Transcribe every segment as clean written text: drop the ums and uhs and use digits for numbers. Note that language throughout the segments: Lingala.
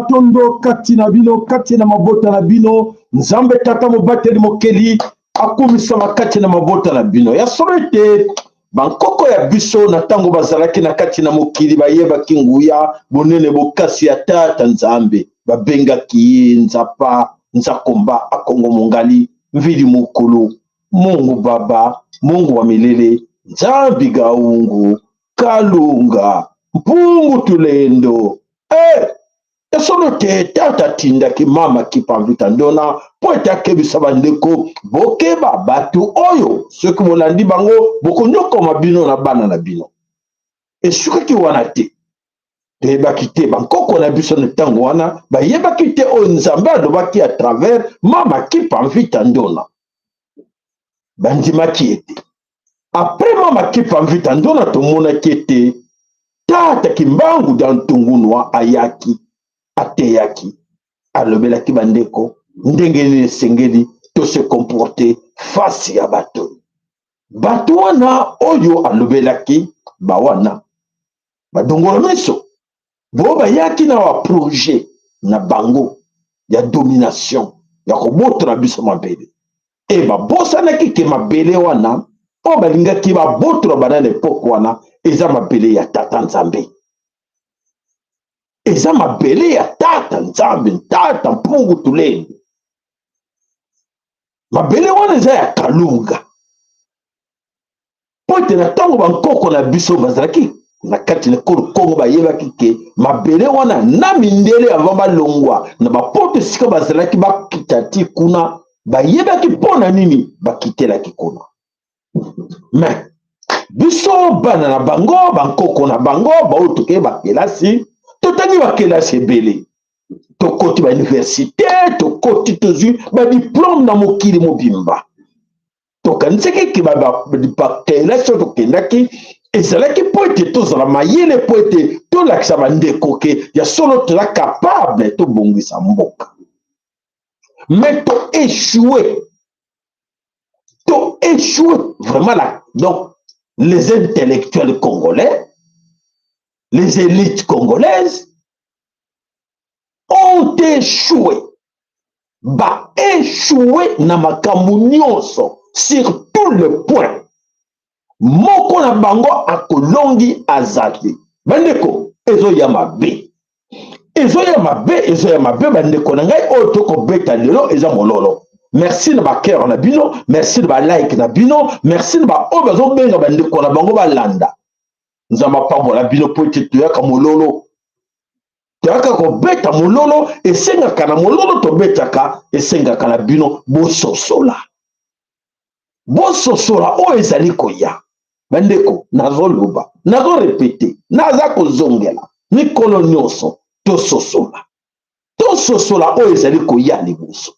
matondo kati na bino kati na mabota na bino nzambe tata mobateli mokeli akumisa makati na mabota na bino ya solo ete bankoko ya biso na ntango bazalaki na kati na mokili bayebaki nguya bonene bokasi ya tata nzambe babengaki ye nzapa nzakomba akongo mongali mvili mokolo mungu baba mungu wa milele nzambi gaungu kalunga mpungu tulendo esolo te tata tindaki mama kipamvita ndona po ete akebisa bandeko bokeba bato oyo soki bolandi bango bokonyokoma bino na bana na bino esukaki wana te toyebaki te bankoko na biso na ntango wana bayebaki te oyo nzambe alobaki a travers mama kipamvita ndona bandimaki ete apres mama kipamvita ndona tomonaki ete tata kimbangu dan tungunwa ayaki ateyaki alobelaki bandeko ndenge nini esengeli to se comporter face ya bato wana oyo alobelaki bawana badongola miso bo bayaki na baprojet na bango ya domination ya kobotola biso mabele e babosanaki ke mabele wana oyo balingaki babotola bana na epoke wana eza mabele ya tata nzambe eza mabele ya tata nzambe tata mpungu tulende mabele wana eza ya kalunga po ete na ntango bankoko na biso bazalaki na kati na ekolo kongo bayebaki ke mabele wana na mindele avant balongwa na bapoto esika bazalaki bakita ti kuna bayebaki mpo na nini bakitelaki kuna me biso bana na bango bankoko na bango baoyo tokeye bakelasi totangi bakelasi ebele tokoti bauniversité tokoti tozwi badiplome na mokili mobimba tokanisaki ke bakelasi oyo tokendaki ezalaki po ete tozala mayele po ete tolakisa bandeko ke ya solo toza capable tobongisa mboka mais toéchoué vraiment là donc les intellectuels congolais les élites congolaises ont échoué échoué na makambo nyonso sur tous les points moko na bango akolongi azali bandeko ezoya mabe bandeko na ngai oyo tokobeta lelo eza mololo merci na bakere na bino merci na balike na bino merci na baoyo bazobenga bandeko na bango balanda nzambe apambola bino po ete toyaka mololo toyaka kobeta mololo esengaka na mololo tobetaka esengaka na bino bososola oyo ezali koya bandeko nazoloba nazorepete naza kozongela mikolo nyonso tososola oyo ezali koya liboso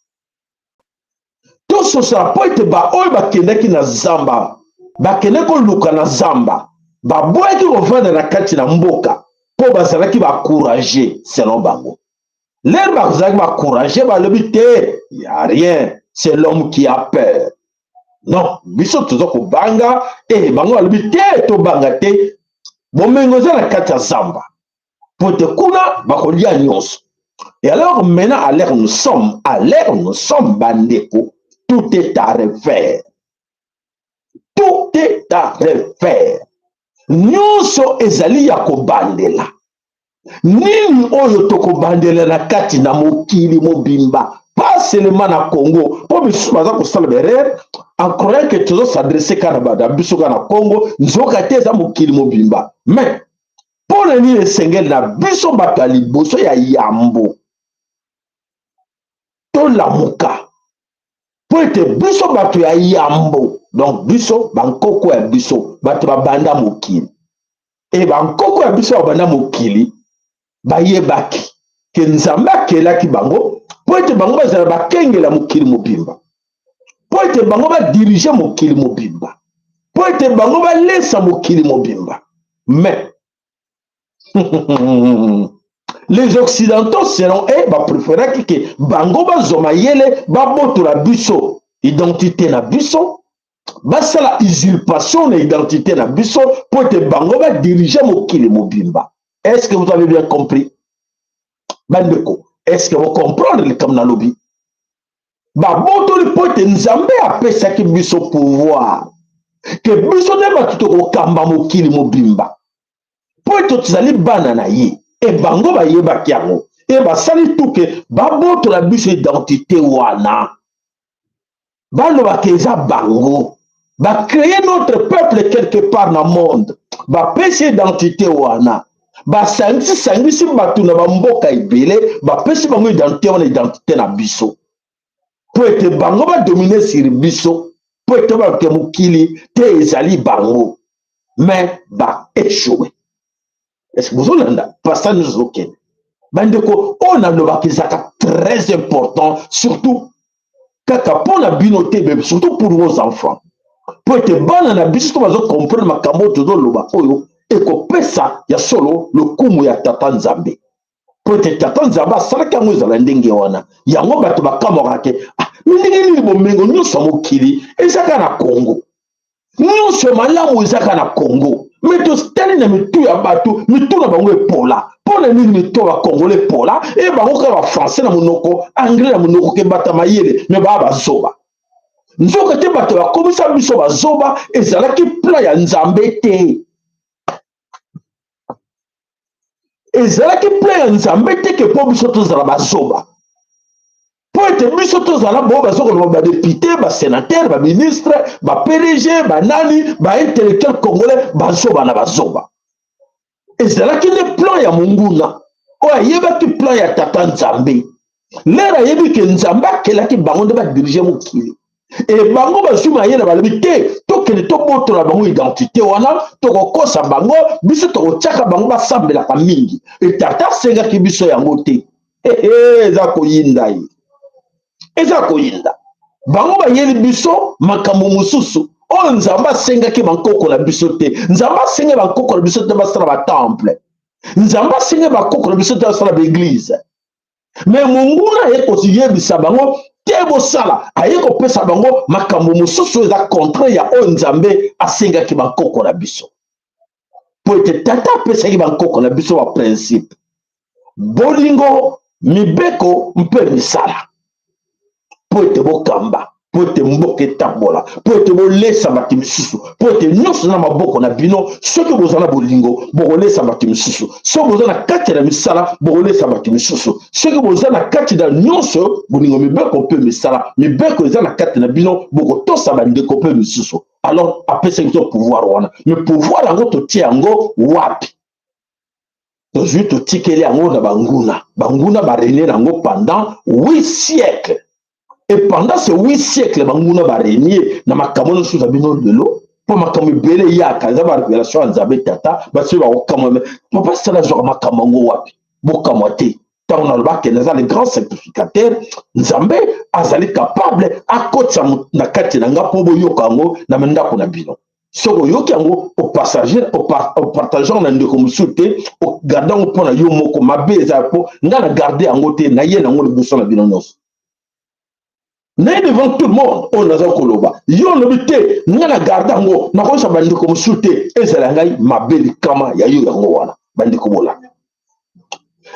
tososola po ete baoyo bakendaki na zamba bakende koluka na zamba baboyaki kovanda na kati na mboka mpo bazalaki bakourage selon bango lere bazalaki bakourage balobi te ya rien c'est l'homme qui a peur non biso toza kobanga bango balobi te tobanga te bomengo eza na kati ya zamba po ete kuna bakolia nyonso. Et alors maintenant à l'ère nous sommes bandeko, tout est à refaire. Tout est à refaire. Nyonso ezali ya kobandela. Nini oyo tokobandela na kati na mokili mobimba, pas seulement na Congo. Pour misusu baza kosala berere en croyant que tozo s'adresser kana bada biso kana Congo, nzoka te eza mokili mobimba. Mais pour le nini esengeli na biso bato ya liboso ya yambo to lamuka po ete biso bato ya yambo, donc biso bankoko ya biso bato babanda mokili e bankoko ya biso babanda mokili bayebaki ke nzambe akelaki bango po ete bango bazala bakengela mokili mobimba, po ete bango badirige mokili mobimba, po ete bango balesa mokili mobimba. Mais les occidentaux seront préférés que bango bazoma yele babotola biso identité na biso, basala usurpation na identité na biso po ete bango badirige mokili mobimba. Est-ce que vous avez bien compris? Bandeko, est-ce que vous comprenez le comme na lobi? Babotoli po ete nzambe apesaki biso pouvoir ke biso nde bato tokokamba mokili mobimba po ete tozali bana na ye. E bango bayebaki yango e basali tuke babotola biso identité wana balobaka eza bango bacreye notre peuple quelque part na monde bapesi identité wana basangisi bato na bamboka ebele bapesi bango identité wana identité na biso po ete bango badomine sur biso po ete bayoke mokili te ezali bango mais baéchoué. Est-ce que vous avez pas ça nous ok? Bandeko, on a le bac très important, surtout kaka pour la binoté, surtout pour vos enfants. Pour être bon en abus, comme vous comprenez ma camo de l'oba oyo, et qu'on peut ça, il y a solo le kumu ya tata nzambe. Pour être tata nzamba, ça la kamu za ndenge wana. Ya ngoba to ba kamorake. Ah, ndenge ni bomengo nyoso mokili, ezaka na Congo. Nyoso malamu ezaka na Congo. Mais tous tels ne me tuent à bateau, me tournent à bango pola. Pour les mille me tuent à congolais pola, et bango ka français na monoko, anglais na monoko ke batamayele, mais ba zoba. Nzoka te bato ba komisa biso ba zoba, ezalaki plan ya nzambe te. Ezalaki plan ya nzambe te ke po biso tozala ba zoba. Po ete biso tozala bo bazoko ba député, ba sénateur, ba ministre, ba PDG, ba nani, ba intellectuel congolais, ba zoba na ba zoba. Ezalaki le plan ya monguna oyo ayebaki plan ya tata nzambe lera ayebi ke nzambe akelaki bango nde badirige mokili e bango bazwima ye na balobi te tokende tobotola bango identité wana tokokosa bango biso tokotiaka bango basambelaka mingi e tata asengaki biso yango te eza koyinda ye eza koyinda bango bayeli biso makambo mosusu oyo nzambe asengaki bankoko na biso te. Nzambe asengaki bankoko na biso te basala batemple, nzambe asengaki bankoko na biso te basala baeglise. Mais monguna aye koyebisa bango te bosala, aye kopesa bango makambo mosusu eza contraire ya oyo nzambe asengaki bankoko na biso. Po ete tata apesaki bankoko na biso ba principe bolingo mibeko mpe misala po ete bokamba, po ete mboka etambola, po ete bolesa bato misusu, po ete nyonso na maboko na bino soki boza na bolingo bokolesa bato misusu, soki boza na kati na misala bokolesa bato misusu, soki boza na kati na nyonso bolingo mibeko mpe misala mibeko eza na kati na bino bokotosa bandeko mpe misusu. Alors apesaki biso pouvoir wana, mais pouvoir yango totie yango wapi? Tozwi totikeli yango na banguna barenie yango pendant 8 siècles. Et pendant ces 8 siècles, banguna ba régner na makambo no suza bino lelo, po makambo bele yaka za ba révélation ya Nzambe tata, ba se ba okama papa sala zo makambo ngo wapi. Bokama te. Tant na ba ke na les grands sacrificateurs, Nzambe azali capable akotsa na kati na ngapo boyoka ngo na ndako na bino. Soko yoki yango au passager au partageant na ndeko musute au gardant po na yo moko mabe za po ngana garder yango te na ye na ngo liboso na bino nyonso. Né devant tout le monde, on a koloba. Yo lobité, ngana garda ngo, na ko sa bandi ko musuté, ezala ngai mabeli kama ya yo yango wana, bandi ko bola.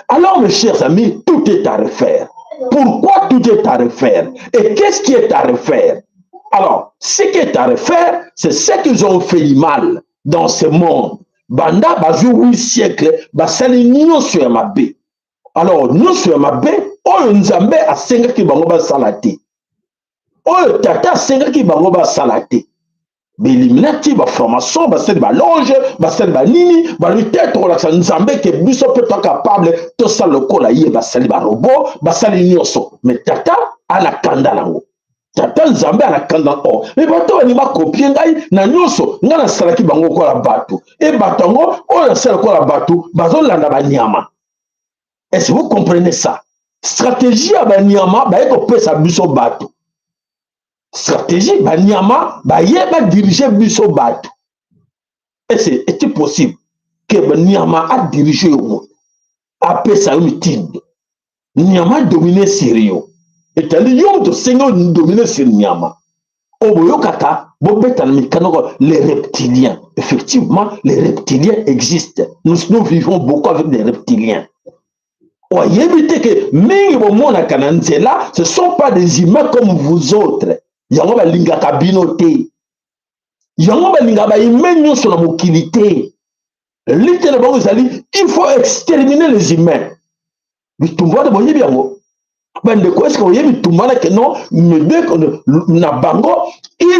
Alors mes chers amis, tout est à refaire. Pourquoi tout est à refaire? Et qu'est-ce qui est à refaire? Alors, ce qui est à refaire, c'est ce qu'ils ont fait du mal dans ce monde. Banda bazu 8 siècles, basali nyonso ya mabe. Alors, nyonso ya mabe, oyo nzambe asengaki bango basala te. Oyo tata asengaki bango basala te. Beliminati, ba formation, basali ba loge, basali ba nini, ba lutte kolakisa nzambe ke biso pe to capable to sala lokola ye basali ba robot, basali nyonso. Mais tata ana kanda nango. Tata nzambe ana kanda o. Mais bato ni ba copier ngai na nyonso, nga na salaki bango kola bato. E bato ngo o na sala kola bato, bazo landa ba nyama. Est-ce que vous comprenez ça? Stratégie à Banyama, bah eko pesa biso bato. Stratégie Banyama, bah yeba diriger biso bato. Est-il possible que Banyama a dirigé le monde? A pesa utile. Nyama dominer Syrio. Et t'as dit yom to sengo dominer sur Nyama. Oboyo kaka, bobeta les reptiliens. Effectivement, les reptiliens existent. Nous vivons beaucoup avec des reptiliens. Que ce ne sont pas des humains comme vous autres. Il faut exterminer les humains. Il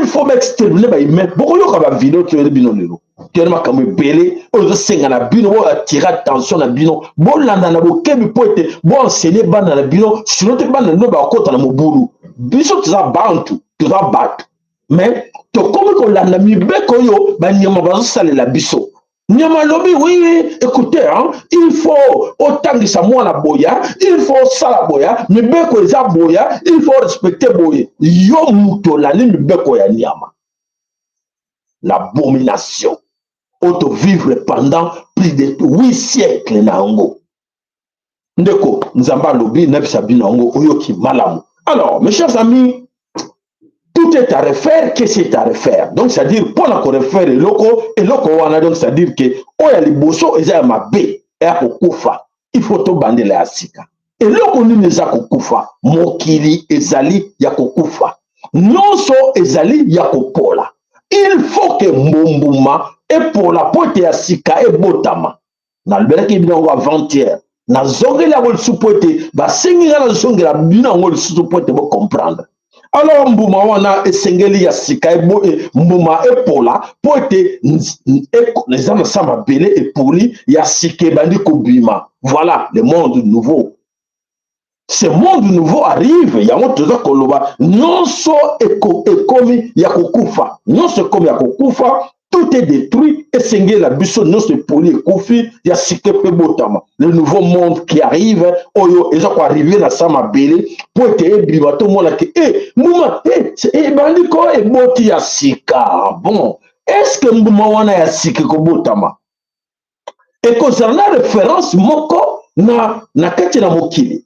faut m'exterminer les humains. Tellement comme belé aux senga na bino bo attirer attention na bino bo landa na bo kebi poete bo enseigner bana na bino sinon te bana no ba kota na mobulu biso tuza bantu tuza bat mais to comme ko landa mi beko yo ba nyama ba sale la biso nyama lobi oui écoutez hein il faut otangisa mwana boya il faut sala boya mi beko eza boya il faut respecter boye yo muto la ni mi beko ya nyama l'abomination auto vivre pendant plus de 8 siècles na ngo. Ndeko, nzamba lobi nebisa bino ngo oyoki malamu. Alors, mes chers amis, tout est à refaire, qu'est-ce qui est à refaire? Donc, c'est-à-dire, pour la refaire le loco, et loco wana, donc, c'est-à-dire que, oya liboso, eza mabe, et à kokufa, il faut to bande la asika. Et loko ni neza kokufa, mokili ezali ya kokufa. Nyonso ezali ya kopola. Il faut que Mbombuma et pour la pote ya sika et botama. Na lbelaki binango avant-hier. Na zongeli ya ngol supote. Ba sengi na zongela binango supote bo comprendre. Alors Mbuma wana esengeli ya sika et Mbuma et pola pote les hommes sama belé et poli ya sike bandi kobima. Voilà le monde nouveau. Ce monde nouveau arrive, il y a un autre koloba, non so ekomi ya kokufa, non so ekomi ya kokufa, tout est détruit et sengé la biso non se poli kofi ya sike pe botama. Le nouveau monde qui arrive, oyo eza ko arriver na sama belé, pour te biba to mona ke mouma bandi ko e boti ya sika. Bon, est-ce que mbuma wana ya sika ko botama? Et concernant référence moko na kati na mokili.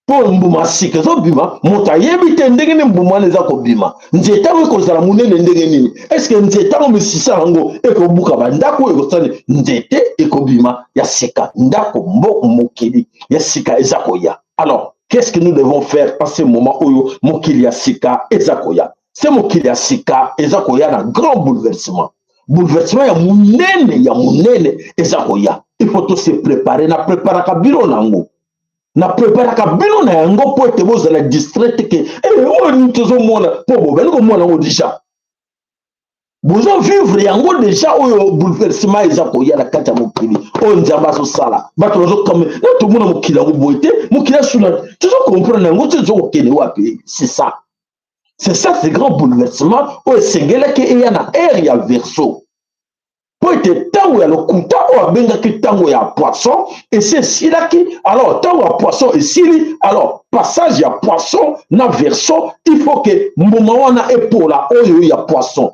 Pour mbuma sika zo bima moto ayebi te ndenge ni mbuma neza ko bima nzeta we kozala munene ndenge nini est-ce que nzeta ngo misisa ngo ekobuka bandako ekosani nzete ekobima ya sika ndako mbo mokili ya sika ezakoya. Alors qu'est-ce que nous devons faire en ce moment où mokili ya sika ezakoya? C'est mokili ya sika ezakoya na grand bouleversement ya munene ezakoya. Il faut tout se préparer na préparer ka biro nango na prépare ka bino na yango po te boza la distraite ke o ni tozo mona po bo ben ko mona ngo déjà bozo vivre yango déjà o bouleversement ezako ya na kata mokili o nzamba so sala bato bozo comme na to mona mokili ngo boite mokili suna tozo comprendre yango tozo okene wapi. C'est ça ce grand bouleversement o sengela ke ya na air ya verso pour être tango ya lokuta o abenga ki tango ya poisson et c'est si là qui alors tango ya poisson et si alors passage ya poisson na verso il faut que mbuma wana epola oyo ya poisson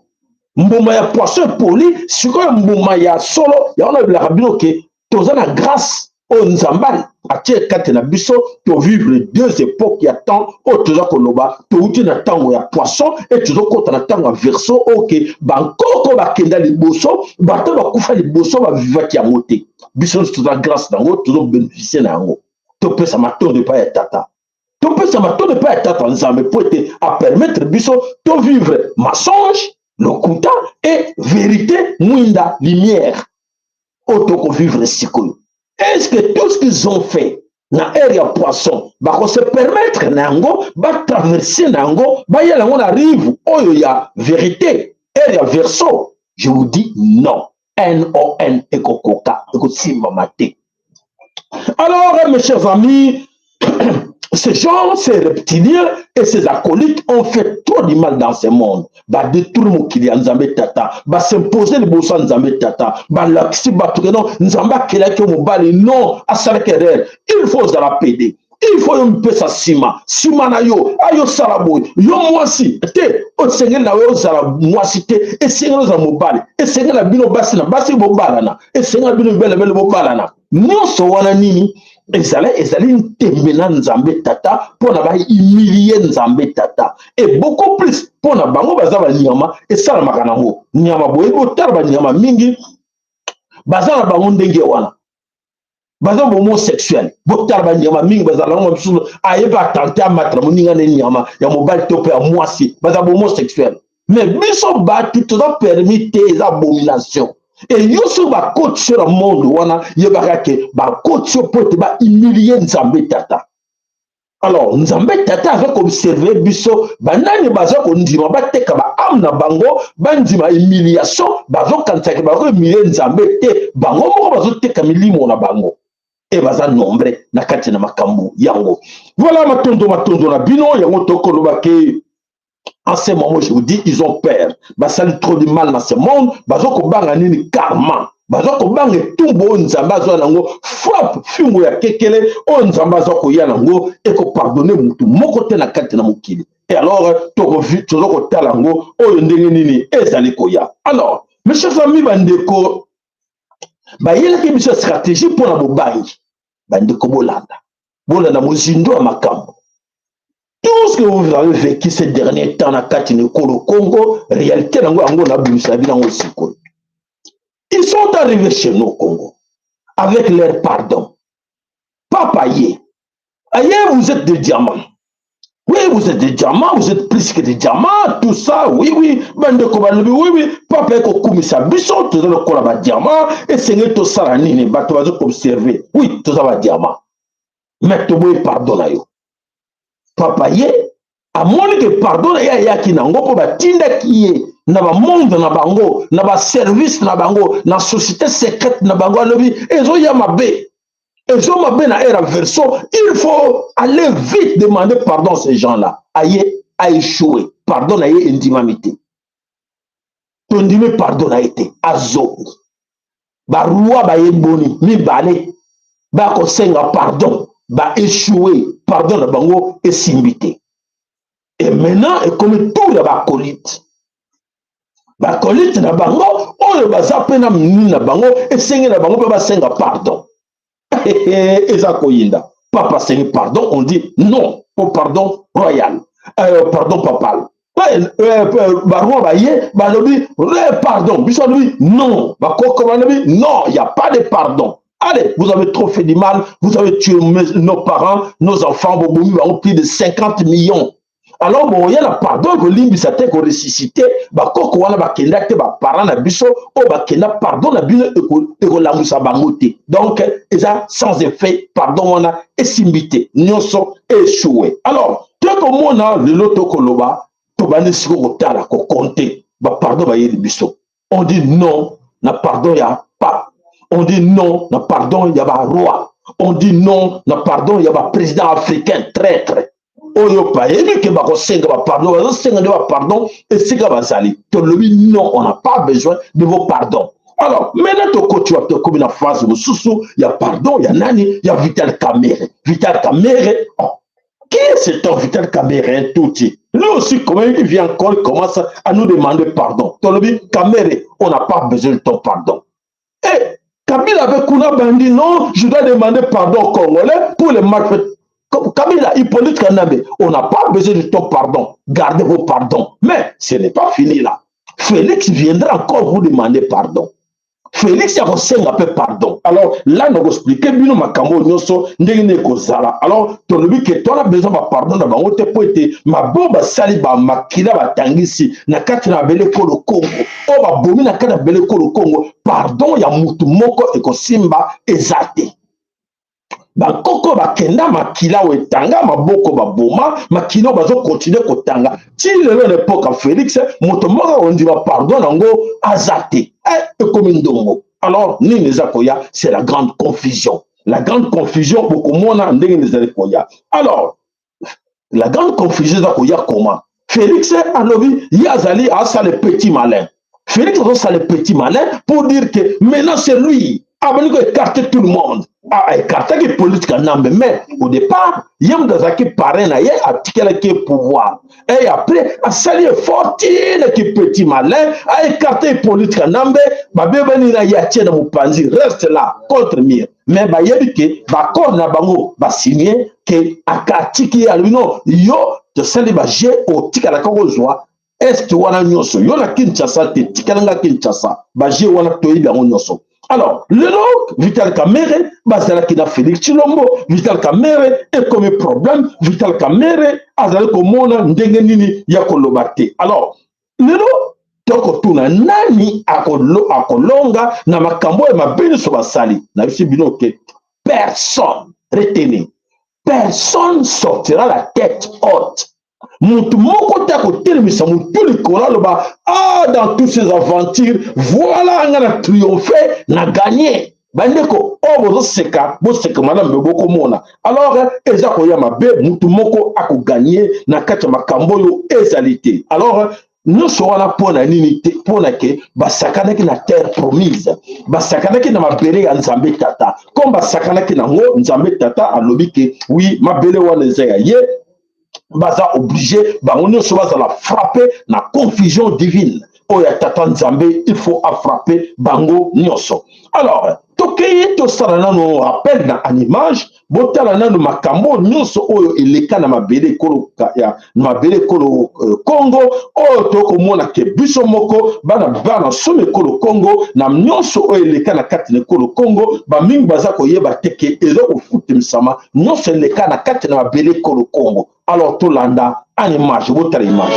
mbuma ya poisson poli siko mbuma ya solo ya ona bila kabino ke toza na grâce o nzambali atie kate na biso to vivre deux époques ya temps o toza koloba to uti na tango ya poisson et tozo kota na tango ya verso ok bankoko bakenda liboso bato bakufa liboso bavivaki yango te biso toza grâce nango tozo bénéficier na yango topesa matondo epai ya tata topesa matondo epai ya tata nzambe po ete apermettre biso to vivre mensonge lokuta et vérité mwinda lumière o toko vivre sikoyo. Est-ce que tout ce qu'ils ont fait na area poisson bako se permettre nango ba traverser nango ba yela ngo na rive oyo ya vérité area verso? Je vous dis non. N-O-N ekokoka ekosimba mate. Alors mes chers amis, ces gens, ces reptiliens et ces acolytes ont fait trop du mal dans ce monde. Ba détruire mokili nzambe tata, ba s'imposer le bossa nzambe tata, ba laxi ba tout non, nzamba kela ke mobali non, asala kerel. Il faut za la pédé. Il faut un peu sa sima na yo ayo sarabo yo mwasi te o sengel na yo zara mwasi te e sengel za mobali e sengel na bino basi na basi bobala na e sengel bino bele bobala na nyonso wana nini ezali ntembe na nzambe tata pona ba humilier nzambe tata et beaucoup plus pona bango baza ba nyama esala makanango nyama boye botala ba nyama mingi baza na bango ndenge wana baza homosexuel botala ba nyama mingi baza na ngo biso ayeba tante amatra moninga ne nyama ya mobali tope ya mwasi baza homosexuel mais biso ba tout ça permis des abominations. Et yoso ba coach sur le monde wana yebaka ke ba coach pote ba humilier nzambe tata. Alors nzambe tata avec observer biso banani baza ko ndima bateka ba amna bango bandima humiliation bazo kantaka ba ko humilier nzambe te bango moko bazo teka milimo na bango et baza nombre na kati na makambo yango. Voilà matondo na bino yango tokoloba ke en ce moment, je vous dis, ils ont peur. Ça lui trop du mal dans ce monde. Bazoko banga nini karma. Bazoko banga tumbo nzamba zo nango frappe fingo ya kekele o nzamba zo ko ya nango et ko pardonner mutu moko te na kati na mukili. Et alors toko vi toko talango o ndenge nini ezali ko ya. Alors, mes chers amis bandeko yela ke biso stratégie pour la bobangi. Bandeko bolanda. Bolanda mozindo ya makambo. Tout ce que vous avez vécu ces derniers temps dans le Congo, réalité, ils sont arrivés chez nous au Congo avec leur pardon. Papa Yé, vous êtes des diamants. Oui, vous êtes des diamants, vous êtes plus que des diamants, tout ça, oui, oui. Oui, papa est comme ça, bisson, tout ça, le diamant, et c'est tout ça, tu vas observer. Oui, tout ça va diamant. Mais tu veux pardonner. Papa Yé, à moins que pardon ya ki nango po batinda ki na ba monde na bango na ba service na bango na société secrète na bango lobi ezo ya mabe na era verso. Il faut aller vite demander pardon à ces gens-là. Aye a échoué. Pardon à indimamité. Ton dime pardon a été azo. Ba roi ba yeboni mi balé ba ko senga pardon ba échoué. Pardon na bango et simbité. Et maintenant, et comme tout le bacolite. Bacolite na bango, on le basa pena mini na bango, et sengi na bango, papa senga pardon. Et ça koyinda. Papa sengi pardon, on dit non au pardon royal. Pardon papal. Baron baye, balobi, pardon. Bisolobi, non. Bakoko balobi, non, il n'y a pas de pardon. Allez, vous avez trop fait du mal, vous avez tué nos parents, nos enfants, vous avez plus de 50 millions. Alors, bon, il y a la pardon que l'imbi s'est ressuscité, bah, koko wana ba kenda te ba parent na biso, o ba kenda pardon na biso et ko la musa bangote. Donc, ça sans effet, pardon wana et simbité, nyonso échoué. Alors, tout le monde a le loto koloba, to bani siko ko tala ko compter, bah pardon ba yeli biso. On dit non, na pardon ya pas. On dit non, na pardon ya ba roi. On dit non, na pardon ya ba président africain traître. Oyo pa yemi ke ba ko senga ba pardon, ba senga de ba pardon et sika ba zali. To lobi non, on n'a pas besoin de vos pardons. Alors, maintenant to ko tu as comme la phase mususu, ya pardon, ya nani, ya Vital Kamerhe. Vital Kamerhe. Oh. Qui est cet homme Vital Kamerhe tout dit? Lui aussi, quand il vient encore, il commence à nous demander pardon. To lobi Kamerhe, on n'a pas besoin de ton pardon. Et Kabila avec Kuna Bandi, non, je dois demander pardon aux Congolais pour les malfaiteurs. Kabila, Hippolyte Kanambe, on n'a pas besoin de ton pardon. Gardez vos pardons. Mais ce n'est pas fini là. Félix viendra encore vous demander pardon. Félix a reçu un peu pardon. Alors là, nous expliquons bien makambo nyoso ndenge kozala. Alors ton lui que toi a besoin de pardon na bango te po ete maboba sali ba makila batangisi na kati na bele ko le Congo. O ba bomi na kati na bele ko le Congo. Pardon ya mutu moko ekosimba ezate. Bakoko bakenda makila wetanga maboko baboma makilo bazo continuer kotanga ti lelo l'époque Félix moto moko on dit pardon nango azate comme ndongo. Alors nini zakoya, c'est la grande confusion. La grande confusion bokomona ndenge nezali koya. Alors la grande confusion zakoya comment? Félix alobi yazali asa le petit malin. Félix asa le petit malin pour dire que maintenant c'est lui. Avant de écarter tout le monde, à écarter les politiques en ambe, mais au départ, il y a des parrain à tirer le pouvoir. Et après, à saluer fortune qui petit malin, à écarter les politiques en ambe, babé benina yatie na mupanzi reste là contre mire. Mais bah yebi que bah corps na bango bah signé que akatiki aluno yo de saluer bah j'ai au tika la kongozwa. Est wana nyoso yo la Kinshasa te tikalanga Kinshasa bah j'ai wana toyi bango nyoso. Alors, le nom, Vital Kamere, Bazala Kina Félix Chilombo, Vital Kamere, et comme problème, Vital Kamere, Azale Komona, Ndengenini, Yakolobate. Alors, le nom, toko tuna nani akolonga, na makambo et ma bene sobasali, na bisi binoke, personne, retenez, personne sortira la tête haute. Mutu moko ta ko telemisa mutu likolo loba dans toutes ces aventures voilà ngana triompher na gagner bandeko bozo seka bo seka madame boko mona alors eza ko ya mabe mutu moko ako gagner na kati makambo yo ezalité. Alors nous sommes là pour la unité pour la ke basakana ki na terre promise basakana ki na mabele ya Nzambe tata comme basakana ki na ngo Nzambe tata alobi ke oui mabele wana ezaya ye baza obligé bango so baza la frapper na confusion divine oya tata Nzambe il faut frapper bango nyonso. Alors tokeye to sala nano rappel na an image botala nano makambo nyonso oyo eleka na mabele kolo ya mabele kolo Congo oyo tokomona ke biso moko bana some kolo Congo na nyonso oyo eleka na kati na kolo Congo ba mingi baza koyeba teke ezo kofutimsama nyonso eleka na kati na mabele kolo Congo. Alors tout landa en image, vous avez image.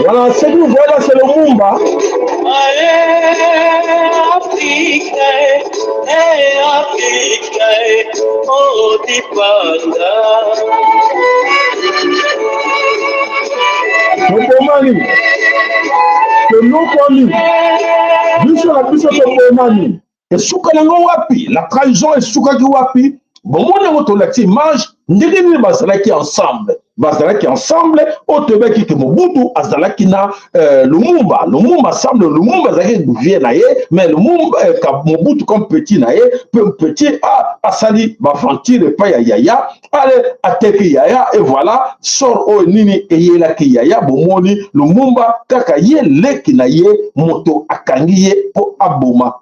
Voilà, c'est nous, voilà, c'est le Mumba. Mopomani, que nous connus, biso la biso Mopomani. Et souka nango wapi, la trahison est souka ki wapi. Bon, mon moto la image, ndenge bazalaki ensemble. Bazalaki ensemble, otobeki ke Mobutu azalaki na Lumumba semble Lumumba zaki gouvier na ye, mais Lumumba Mobutu comme petit na ye, petit asali baventure pa ya Yaya, allez ateki Yaya et voilà, sort o nini eyela ki Yaya bomoni Lumumba kaka ye leki na ye moto akangi ye po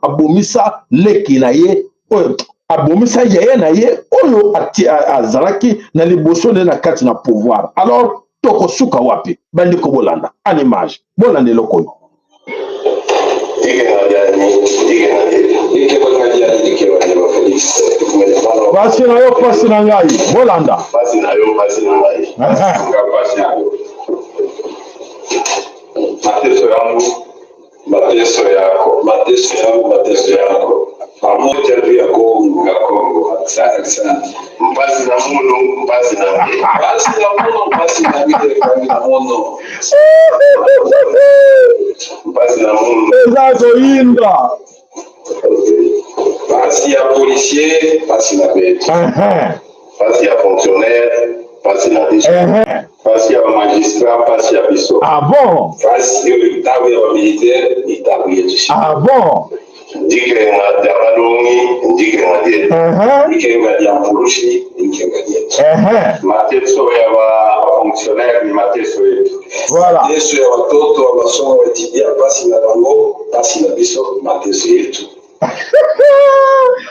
abomisa leki na ye abomisa Yaya na ye oyo azalaki na liboso na kati na pouvoir. Alors toko suka wapi bandi ko bolanda en image bolande lokoyo pasi na yo pasi na ngai bolanda pasi na yo pasi na ngai mateso yako pamoja ya Kongo sana mpasi na muno mpasi na muno ezazo inda pasi ya policier pasi na betu pasi ya fonctionnaire pasi na déchet pasi ya magistrat pasi ya biso bon pasi ya militaire itabu yetu bon ndike ngadi abalongi ndike ngadi ndike ngadi ampurushi ndike ngadi mateso ya ba fonctionnaire ni mateso yetu. Voilà. Yesu ya watoto wa masomo wetibia pasi na bango pasi na biso mateso yetu.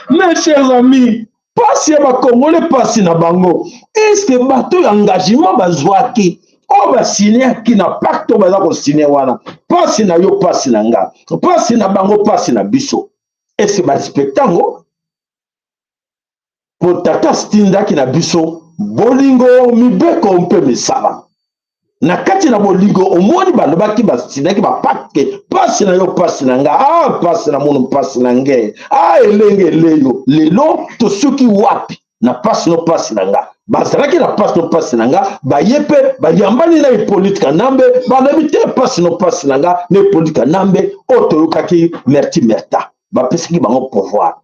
Mes chers amis, pasi ya bakongole pasi na bango. Est-ce que bato engagement bazwaki o basigne ki na pacte baza ko signer wana pasi na yo pasi na nga pasi na bango pasi na biso? Est-ce que ba respectango po tata stindaki na biso bolingo mibeko mpe misala na kati na bolingo omoni balobaki basinaki bapake pasi na yo pasi na nga pasi na mono pasi na nge elenge leyo lelo tosuki wapi na pasi no pasi na nga bazalaki na pasi no pasi na nga baye mpe bayambani na epolitika nambe balobi te pasi no pasi na nga na epolitika nambe oyo toyokaki merti merta bapesaki bango pouvoir.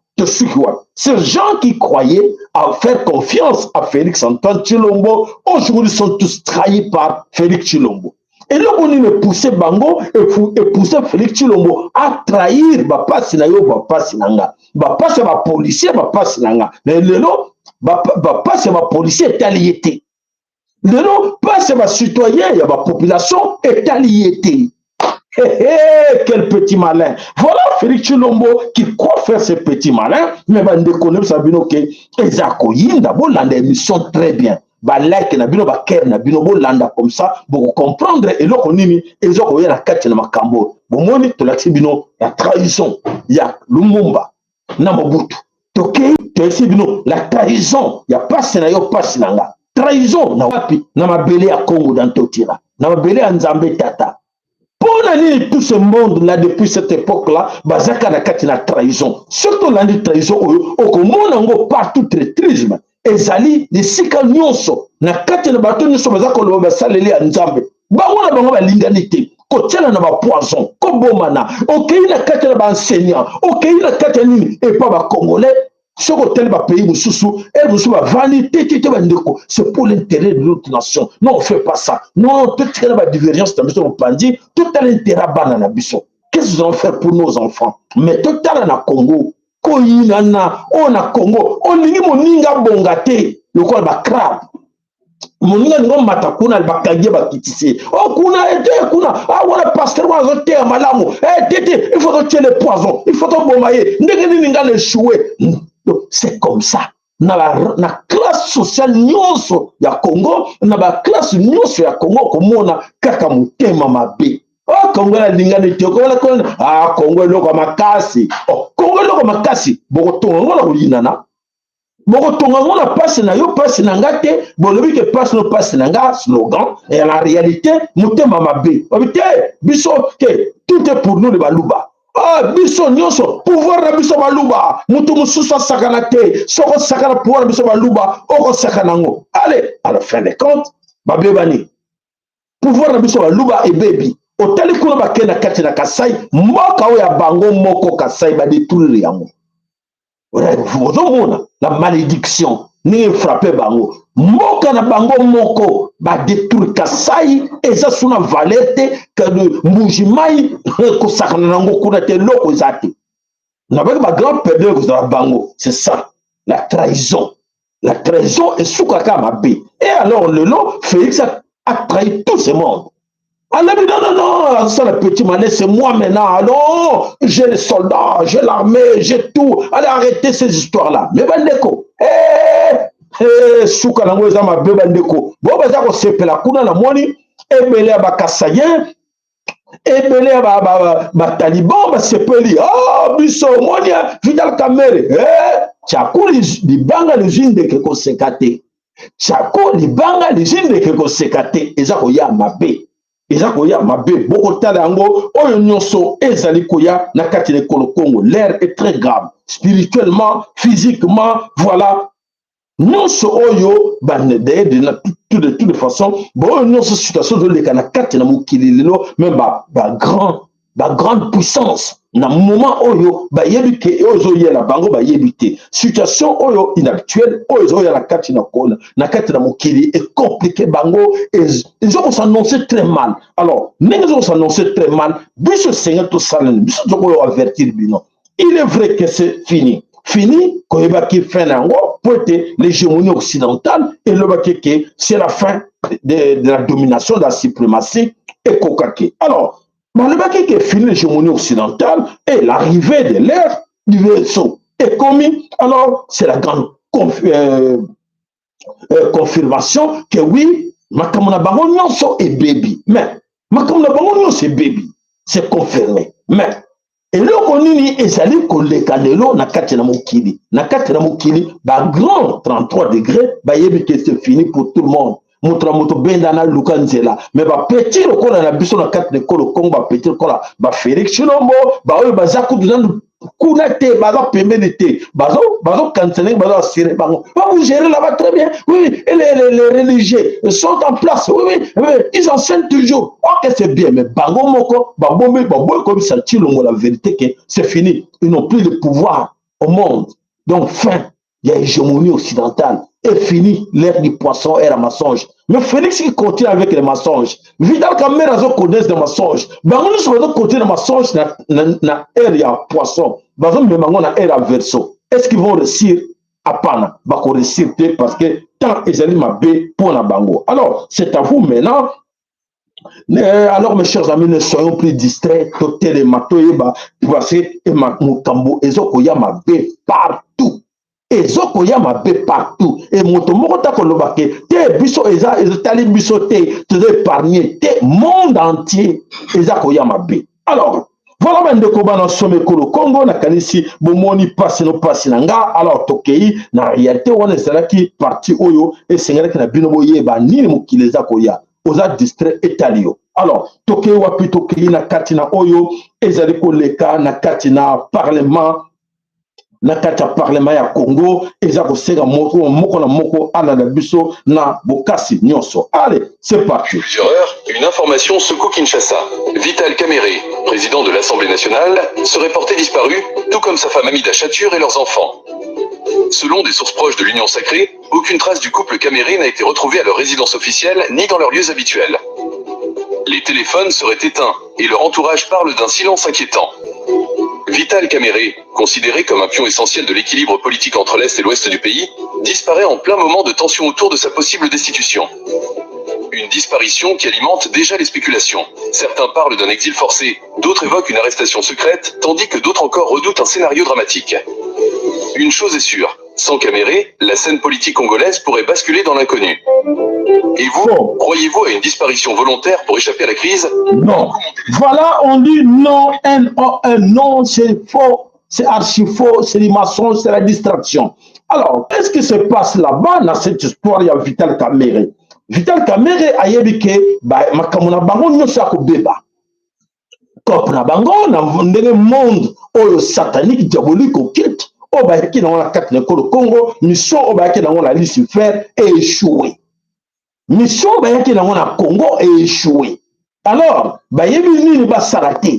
Ces gens qui croyaient à faire confiance à Félix Antoine Tshilombo, aujourd'hui sont tous trahis par Félix Tshilombo. Et là, on est poussé Bango et poussé Félix Tshilombo à trahir Bapa Sinayo, Bapa Sinanga. Bapa c'est ma policier, Bapa Sinanga. Mais le nom, Bapa c'est ma policier est allié. Le nom, pas c'est ma citoyen, il y a ma population est alliée. Quel petit malin. Voilà Félix Tshilombo qui croit faire ce petit malin, mais va déconner Sabino que Ezako Yinda Bolanda émission très bien. Ba like na bino ba care na bino Bolanda comme ça pour comprendre et lo konini ezoko ya na kati na makambo. Bomoni to la bino la trahison ya Lumumba na Mobutu. Tokei to bino la trahison ya passe na yo passe nanga. Trahison na wapi na mabele ya Congo dans Totira. Na mabele ya Nzambe Tata. Tout ce monde-là, depuis cette époque-là, bazaka na kati na trahison. Surtout la trahison, au komonango partout traîtrisme. Ezali, les sika nyonso, na kati na bato nyonso bazaka lo basaleli ya Nzambe. Bango na bango ba linganité, ko tela na ba poison, ko bomana, okei na kati na ba enseignant, okei na kati nini et pas ba congolais. Ce côté va payer vous sous et vous va vanité c'est pour l'intérêt de notre nation. Non, on fait pas ça. Non, tout ce qui est divergence dans le pandit, tout à l'intérêt banana biso. Qu'est-ce que nous allons faire pour nos enfants? Mais tout à l'heure Congo, Koyinana, on a Congo, on n'y moninga bongate, le quoi va crabe. Moninga ngo matakuna bakage bakitisi. Oh kuna kuna wana pasteur wa zote malamu. Tete, il faut tuer les poisons, il faut bombayer. Ndenge ni nga le chouer. C'est comme ça. Na classe sociale nyonso ya Congo, na ba classe nyonso ya Congo komona kaka mutema mabe. Congo la lingane te Congo loko makasi. Congo loko makasi. Bokotonga ngona kuyinana. Bokotonga ngona passe na yo passe na ngate, bolobi ke passe no passe na nga slogan et en réalité mutema mabe. Obite biso ke tout est pour nous le baluba. Biso nyonso pouvoir na biso baluba mutu mususu sakana te soko sakana pouvoir na biso baluba oko sakana ngo. Allez, à la fin des comptes babebani pouvoir na biso baluba et baby otali kuna bakena kati na Kasai mboka oya bango moko Kasai ba détruire yango. Vous voyez la malédiction ni frappé bango mboka na bango moko ba détruire Kasai eza suna valete que de mbujimai ko sakana nango kuna te loko zate na ba grand perdeur ko bango. C'est ça la trahison. La trahison est soukaka mabe. Et alors le nom Félix a trahi tout ce monde. Alors non, ça le petit malais, c'est moi maintenant. Non, j'ai les soldats, j'ai l'armée, j'ai tout. Allez, arrêtez ces histoires-là. Mais bandeko, souka nango eza mabe bandeko. Bon, baza ko sepela kuna na moni, ebele ya bakasayen, ebele ya ba taliban, ba sepeli. Biso moni Vidal Kamere. Tchako libanga l'usine de keko sekate. Tchako libanga l'usine de keko sekate. Eza ko ya mabe. Ezakoya mabe boko tala yango oyo nyonso ezali koya na kati na Congo. L'air est très grave spirituellement, physiquement, voilà. Nyonso oyo de toute façon bon nyonso situation de leka na kati na mokili lelo même ba grande puissance na moment oyo ba yebike ozo yela bango ba yebite situation oyo inhabituelle oyo ya na kati na mokili est compliqué bango ils ont s'annoncer très mal. Alors ils ont s'annoncer très mal biso senga to salen biso to avertir bino. Il est vrai que c'est fini koyeba ki fin nango pour l'hégémonie occidentale et le bakeke c'est la fin de la domination, de la suprématie et Kokake. Alors, le Baki qui est fini l'hégémonie occidentale et l'arrivée de l'ère du vaisseau est commis. Alors, c'est la grande confirmation que oui, Makamona Bango Nyonso est baby. Mais, Makamona Bango Nyonso est baby. C'est confirmé. Mais, et là, on est allé koleka lelo na kati na mokili. Na kati na mokili, ba grand 33 degrés, ba yebi que c'est fini pour tout le monde. Moto benda na luka nzela. Mais ba petit le kola na biso na kati na kolo Congo, ba petit le kola, ba Félix Chilombo, ba oyo ba zaku duzandu kuna te, baza pembeni te, bazo canceler, bazo assurer, bango. Va vous gérer là-bas très bien. Oui, et les religieux sont en place. Oui, ils enseignent toujours. Ok, c'est bien, mais bango moko, bango comme ça, la vérité que c'est fini. Ils n'ont plus de pouvoir au monde. Donc, fin, il y a hégémonie occidentale. Et fini l'ère du poisson et la mensonge. Mais Félix qui continue avec les mensonges. Vidal Kamera connaissent les mensonges. Bango nous sommes côté des mensonges na ère ya poisson. Bango même na ère à verso. Est-ce qu'ils vont réussir à pana? Bako réussir parce que tant ils allaient m'abé pour la bango. Alors, c'est à vous maintenant. Alors, mes chers amis, ne soyons plus distraits. Toté les matoyeba, parce que Mukambo, Ezokoya m'abé partout. Ezoko ya mabe partout et moto moko ta kolobake te biso eza tali biso te épargné te monde entier ezako ya mabe. Alors voilà bande ko bana somme kolo Congo na kanisi bomoni passe no passe nanga. Alors tokei na réalité wana ezalaki parti oyo esengelaki na bino boyeba nini mokili ezako ya oza distrait etalio. Alors tokei wapi tokei na kati na oyo ezali koleka na kati na parlement na kati ya parlement ya Congo eza koseka moko na moko ala na biso na bokasi nyonso. Allez, c'est parti. Plusieurs heures, une information secoue Kinshasa. Vital Kamerhe, président de l'Assemblée nationale, serait porté disparu, tout comme sa femme Amida Chatur et leurs enfants. Selon des sources proches de l'Union sacrée, aucune trace du couple Kamerhe n'a été retrouvée à leur résidence officielle ni dans leurs lieux habituels. Les téléphones seraient éteints et leur entourage parle d'un silence inquiétant. Vital Kamerhe, considéré comme un pion essentiel de l'équilibre politique entre l'Est et l'Ouest du pays, disparaît en plein moment de tension autour de sa possible destitution. Une disparition qui alimente déjà les spéculations. Certains parlent d'un exil forcé, d'autres évoquent une arrestation secrète, tandis que d'autres encore redoutent un scénario dramatique. Une chose est sûre, sans Kamerhe, la scène politique congolaise pourrait basculer dans l'inconnu. Et vous, croyez-vous à une disparition volontaire pour échapper à la crise? Non. Voilà, on dit non, N-O-N, non, c'est faux, c'est archi faux, c'est des mensonges, c'est la distraction. Alors, qu'est-ce qui se passe là-bas dans cette histoire? Il y a Vital Kamerhe. Vital Kamerhe a yebike, makamuna bango nyonso ya kobeba. Kop na bango, na ndenge monde, oyo satanique, diabolique, okite, oyo bayaki na wana kati na ekolo Congo, mission oyo bayaki na wana Lucifer, et échoué. Mission bayaki na wana Congo, et échoué. Alors, bayebi nini basala te.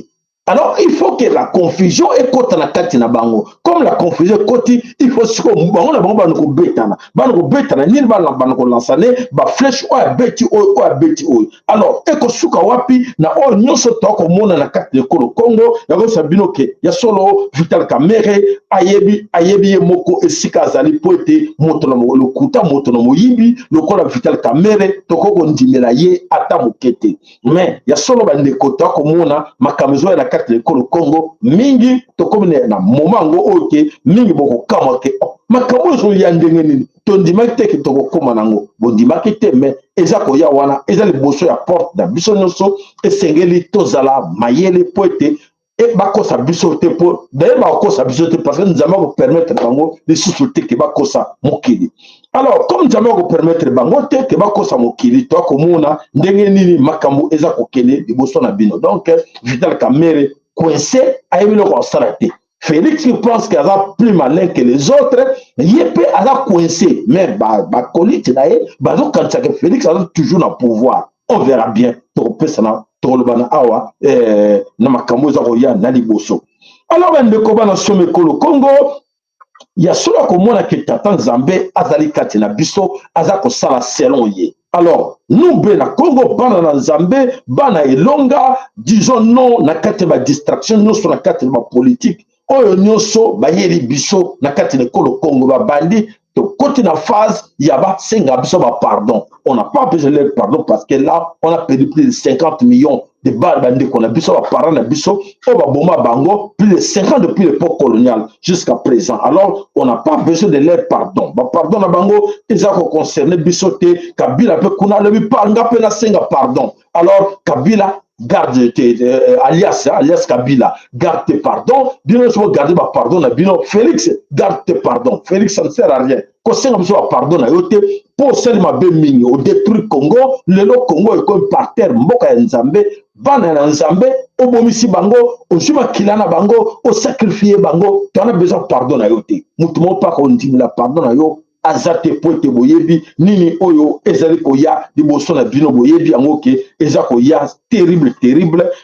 Alors, il faut que la confusion est côté na kati na bango. Comme la confusion est côté, il faut que bango na bango banoko betana. Banoko betana, nini banoko lansane, ba flèche oya beti oyo. Alors, eko suka wapi, na oyo nyonso toko mona na kati na ekolo Congo, yako sabino ke, ya solo Vital Kamerhe, ayebi ye moko esika azali po ete, moto na mo, lokuta moto na moyibi, lokola Vital Kamerhe, toko kondimela ye, ata mokete. Mais, ya solo bandeko toko mona, makamezo ya na l'école Congo mingi tokomene na momango oke mingi boko kamake makamozo ya ndenge nini tondima te ke toko koma nango bondima te mais eza ko ya wana eza liboso ya porte da biso nyonso esengeli tozala mayele poete et bakosa biso te po d'ailleurs bakosa biso te parce que nous allons permettre bango de sous-souter que bakosa mokili. Alors comme nous allons permettre bango te que bakosa mokili to komona ndenge nini makambo eza kokene liboso na bino. Donc Vital Kamerhe coincé ayebi loko sarate. Félix qui pense qu'il est plus malin que les autres, il peut aller coincé mais colite na ye bazo kanisa que Félix a toujours na pouvoir. On verra bien. Awa na makambo za koya na liboso. Alors bandeko bana somme kolo Congo ya solo komona ke tata Nzambe azali kati na biso aza ko sala selon ye. Alors nous be na Congo bana na Nzambe bana elonga disons non na kati ba distraction nyonso na kati ba politique oyo nyonso bayeli biso na kati na kolo Congo ba bandi Côté la phase, il y a 5 pardon. On n'a pas besoin de leur pardon parce que là, on a perdu plus de 50 millions de balles qu'on a besoin de pardon, plus de 50 depuis l'époque coloniale jusqu'à présent. Alors, on n'a pas besoin de leur pardon. Pardon, bango, ils ont concerné Bissoté, Kabila, pardon. Alors, Kabila, garde alias Kabila, garde tes pardons. Bino, si vous gardez pardon, Bino, Félix, garde tes pardons. Félix, ça ne sert à rien. Quand on a pardon, pour seulement bémini, au détruit Congo, le Congo est comme par terre, Mboka Nzambe, Bana Nzambe, au Bomisi Bango, au Juma Kilana Bango, au sacrifié Bango, tu en as besoin de pardon à yoté. Moutoumou pas qu'on dit la pardon à yo. Azate poete boyebi nini oyo ezali koya liboso na bino boyebi yango ke eza koya terrible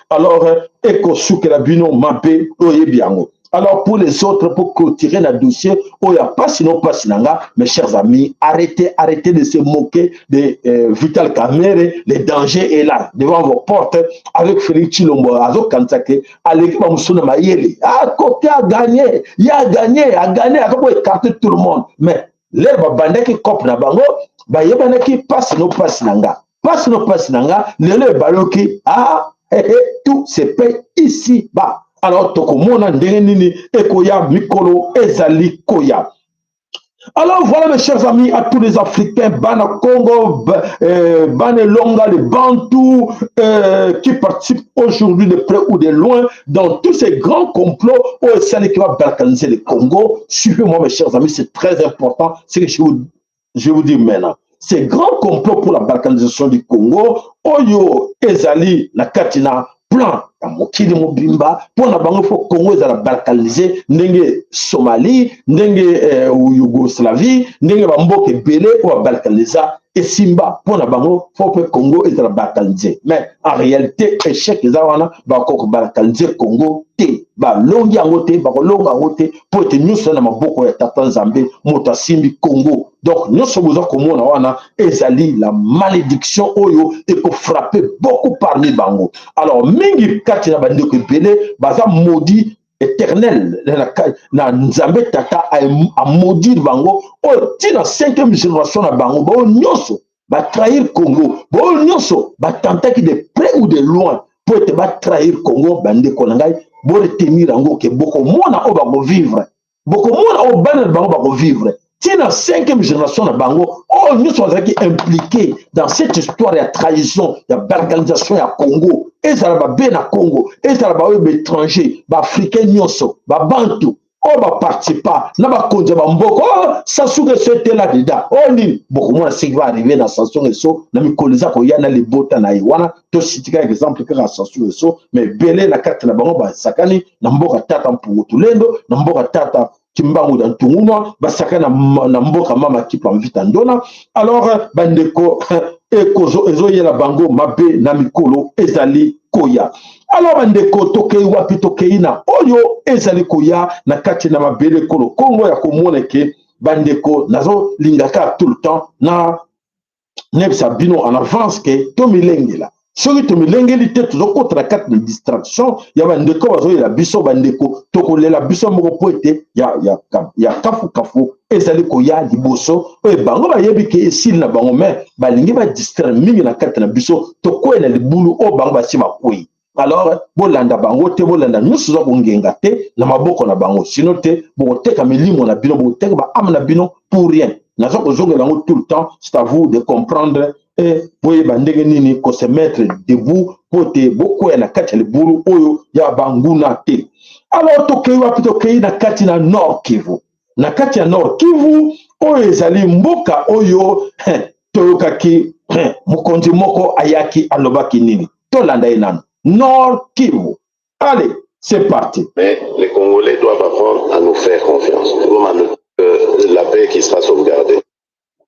alors eko sukela bino mabe oyebi yango. Alors pour les autres, pour clôturer le dossier, il n'y a pas sinon pas sinanga, mes chers amis, arrêtez de se moquer de Vital Kamerhe. Le danger est là, devant vos portes, avec Félix Tshilombo, Azo Kansake, Aleki Bamusuna Mayele. Ah, Côté a gagné, il a gagné, il faut écarter tout le monde. Mais l'herbe bandaki cop na bango, ba yebanaki passe no passe nanga. Passe no passe nanga, le baloki, tout se paye ici bas. Alors, tokomona ndengenini ekoya mikolo ezali koya. Alors voilà mes chers amis, à tous les Africains, Bana Congo, Bana Longa, les Bantous, qui participent aujourd'hui de près ou de loin dans tous ces grands complots au Sénégal qui va balkaniser le Congo. Suivez-moi mes chers amis, c'est très important, c'est que je vous dis maintenant. Ces grands complots pour la balkanisation du Congo, Oyo Ezali, la Katina, plan ya mokili mobimba pona bango fo Congo ezala balkaniser ndenge Somalie ndenge Yougoslavie ndenge bamboka ebele o balkaniser esimba pona bango fo pe Congo ezala balkaniser. Mais en réalité échec eza wana bakoko balkaniser Congo te balongi yango te bakolonga yango te po ete nyonso na maboko ya tata Nzambe moto asimbi Congo. Donc nyonso boza komona wana ezali la malédiction oyo eko frapper beaucoup parmi bango. Alors mingi kati na bandeko ebele baza maudit éternel na Nzambe tata a maudire bango oyo tina 5e génération na bango bao nyonso ba trahir Congo bao nyonso ba tentaki de près ou de loin pour ete ba trahir Congo bandeko na ngai bo retenir yango ke boko mona o ba ko vivre boko mona o bana bango ba ko vivre tina 5e génération na bango oh nous sommes impliqués dans cette histoire de trahison de balkanisation ya Congo et ça va bien à Congo et ça va aux étrangers ba africains nyonso ba bantu oh ba participa na ba konja ba mboko oh ça souke c'était là dedans oh ni beaucoup moins ce qui va arriver dans Sassou Nguesso na mikoliza ko yana le bota na iwana to sitika exemple que Sassou Nguesso mais belé la carte na bango ba sakani na mboka tata mpungu tulendo na mboka tata Kimbangu dans Tungunwa, basaka na mboka mama kipa mvita ndona. Alors, bandeko, ekozo, ezoye la bango, mabe, na mikolo, ezali koya. Alors, bandeko, tokei wapi tokei na oyo, ezali koya, na kati na mabele kolo. Kongo ya komoneke, bandeko, nazo lingaka tout le temps, na nebsa bino en avance ke tomilenge la. Soki tomilengeli te tozokota na kati na distraction ya bandeko bazoyela biso bandeko tokolela biso moko po ete ya kafu ezali koya liboso oyo bango bayebi ke esili na bango me balingi badistraire mingi na kati na biso tokwela libulu oyo bango basi bakwei. Alors bolanda bango te bolanda nyonso za kongenga te na maboko na bango sino te bokoteka milimo na bino bokoteka baame na bino pour rien. Nazo kozongela yango tout le temps, c'est à vous de comprendre et pour nini ko se mettre debout pour te beaucoup na kati le buru oyo ya banguna te. Alors tokei wapi tokei na kati na Nord Kivu. Na kati ya Nord Kivu oyo ezali mboka oyo toyokaki mokonzi moko ayaki alobaki nini. Tolanda enano. Nord Kivu. Allez, c'est parti. Mais les Congolais doivent apprendre à nous faire confiance. La paix qui sera sauvegardée.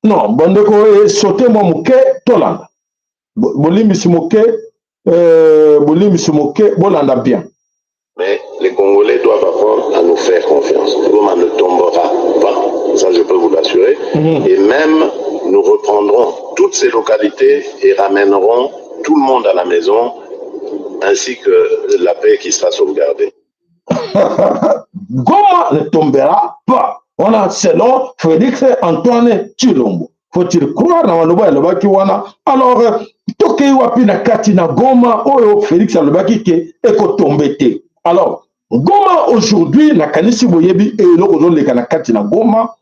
Non, bandeko sauter moi muke tolanda. Bolimi simoke bolanda bien. Mais les Congolais doivent apprendre à nous faire confiance. Goma ne tombera pas. Ça, je peux vous l'assurer. Et même, nous reprendrons toutes ces localités et ramènerons tout le monde à la maison, ainsi que la paix qui sera sauvegardée. Goma ne tombera pas. On a selon Félix Antoine Tshilombo. Faut-il croire dans le bas qui wana? Alors, toke wapi na kati na Goma, oyo Félix alobaki ke eko tombete. Alors, Goma aujourd'hui, na kanisi boyebi et l'oko le na kati na Goma,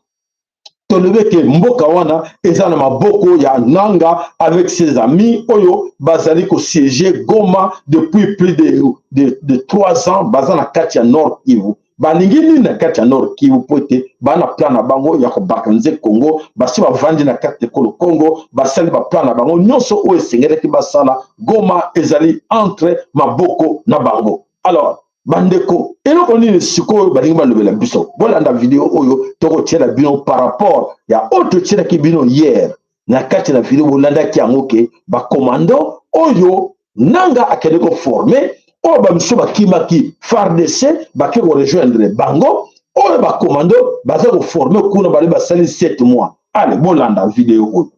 tolobe ke mboka wana eza na maboko ya Nanga avec ses amis oyo bazali ko siéger Goma depuis plus de 3 ans, baza na kati ya Nord Kivu. Balingi nini na kati ya Nord Kivu pote bana plan na bango ya kobakanze Congo, basi bavandi na kati ekolo Congo, basali ba plan na bango nyonso oyo esengelaki basala. Goma ezali entre maboko na bango. Alors bandeko eloko nini sikoyo balingi balobela biso bolanda video oyo tokotiela bino par rapport ya oyo totielaki bino hier na kati na video bolandaki yango ke bakomando oyo Nanga akende koforme oyo bamiso bakimaki FARDC bake korejoindre bango oyo bakomando baza koforme kuna bali basali 7 mois. Allez bolanda video oyo.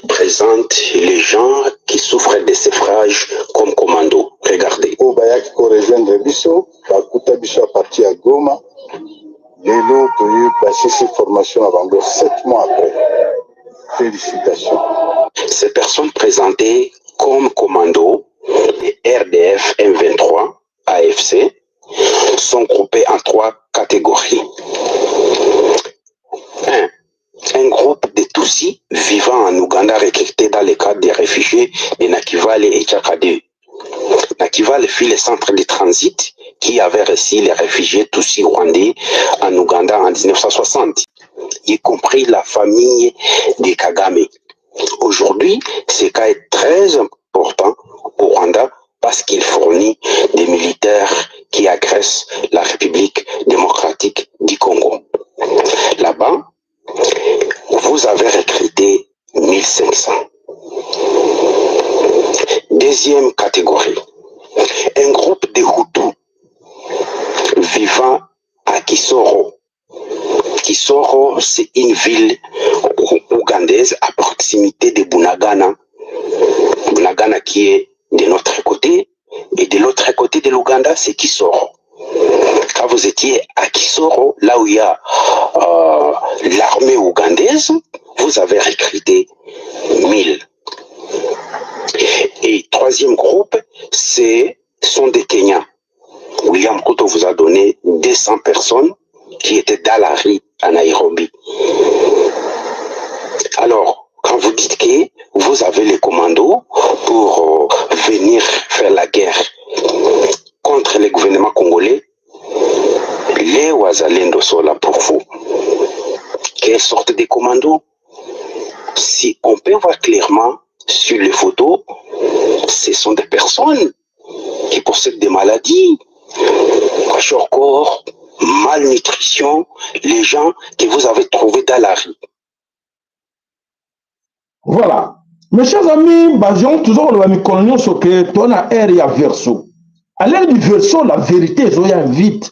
Présente les gens qui souffrent de sévrage comme commando. Regardez. Oh, bayaki ko rejoindre biso, bakuta biso à partir à Goma. Lelo toyo basisi formation à bango 7 mois après. Félicitations. Ces personnes présentées comme commando RDF M23 AFC sont groupées en 3 catégories. 1. Un groupe de Tutsis vivant en Ouganda recrutés dans le cadre des réfugiés de Nakivale et Tchakadé. Nakivale fut le centre de transit qui avait reçu les réfugiés Tutsis rwandais en Ouganda en 1960, y compris la famille de Kagame. Aujourd'hui, ce cas est très important au Rwanda parce qu'il fournit des militaires qui agressent la République démocratique du Congo. Là-bas, vous avez recruté 1500. Deuxième catégorie, un groupe de Hutus vivant à Kisoro. Kisoro, c'est une ville ougandaise à proximité de Bunagana. Bunagana qui est de notre côté, et de l'autre côté de l'Ouganda, c'est Kisoro. Quand vous étiez à Kisoro, là où il y a l'armée ougandaise, vous avez recruté 1000. Et troisième groupe, sont des Kenyans. William Kuto vous a donné 200 personnes qui étaient dans la rue à Nairobi. Alors, quand vous dites que vous avez les commandos pour venir faire la guerre contre le gouvernement congolais, les Wazalendo sont là pour vous. Quelle sorte de commandos? Si on peut voir clairement sur les photos, ce sont des personnes qui possèdent des maladies, corps, malnutrition, les gens que vous avez trouvés dans la rue. Voilà. Mes chers amis, basons toujours le mi ce que ton air y a verso. À l'ère du verso, la vérité est vite.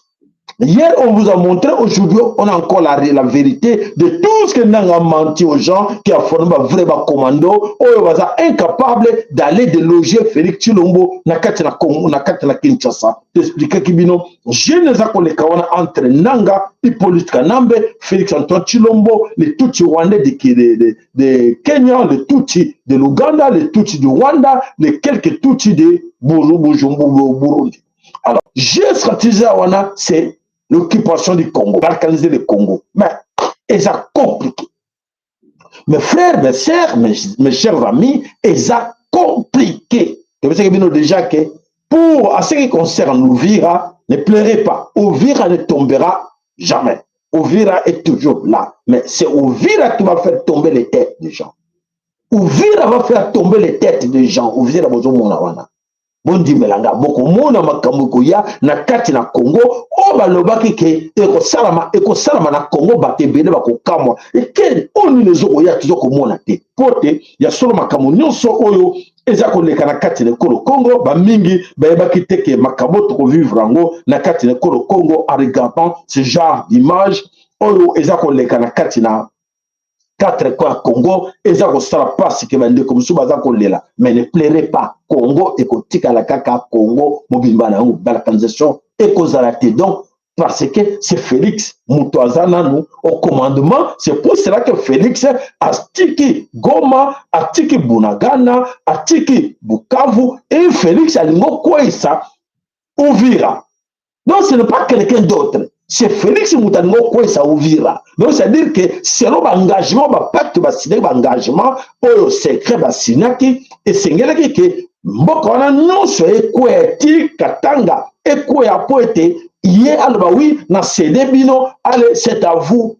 Hier, on vous a montré, aujourd'hui, on a encore la vérité de tout ce que Nanga a menti aux gens, qui a formé un vrai commando, où il va incapable d'aller déloger Félix Tshilombo, na Kinshasa. T'expliquer que bino, je ne sais pas les kawana entre Nanga, Hippolyte Kanambe, Félix Antoine Tshilombo, les Tutsis rwandais de Kenya, les Tutsis de l'Ouganda, les Tutsis du Rwanda, les quelques Tutsis de Burundi. Alors, j'ai stratégisé à Wana, c'est l'occupation du Congo, balkaniser le Congo. Mais c'est compliqué. Mes frères, mes sœurs, mes chers amis, c'est compliqué. Vous savez déjà que pour ce qui concerne Uvira, ne pleurez pas. Uvira ne tombera jamais. Uvira est toujours là. Mais c'est Uvira qui va faire tomber les têtes des gens. Uvira va faire tomber les têtes des gens. Uvira va faire tomber bondi melanga boko mona makambo ya na kati na Congo o balobaki ke ekosalama na Congo batebele bakokamwa eke oni lezo ya toujours komona te pote ya solo makambo nyonso oyo eza koleka na kati na Congo ba mingi bayebaki te ke makambo to vivre ngo na kati na Congo en regardant ce genre d'image oyo eza koleka na kati na 4 quoi Congo, et ça ne pas ce que vous comme ça, mais ne pleurez pas. Congo et Kotika la Kaka, Congo, Mobimba, balkanisation, et Kozalate. Donc, parce que c'est Félix Mutwazana nous au commandement. C'est pour cela que Félix a tiki Goma, a tiki Bunagana, a tiki Bukavu, et Félix a ça Uvira. Donc ce n'est pas quelqu'un d'autre. C'est Félix Moutango Kwesa Uvira. Donc c'est-à-dire que selon l'engagement, le pacte va signer l'engagement, au secret va signer, et c'est que Mbokona non soit Kweti Katanga et Kwea Poete, yé alba oui, na cédé bino, allez, c'est à vous.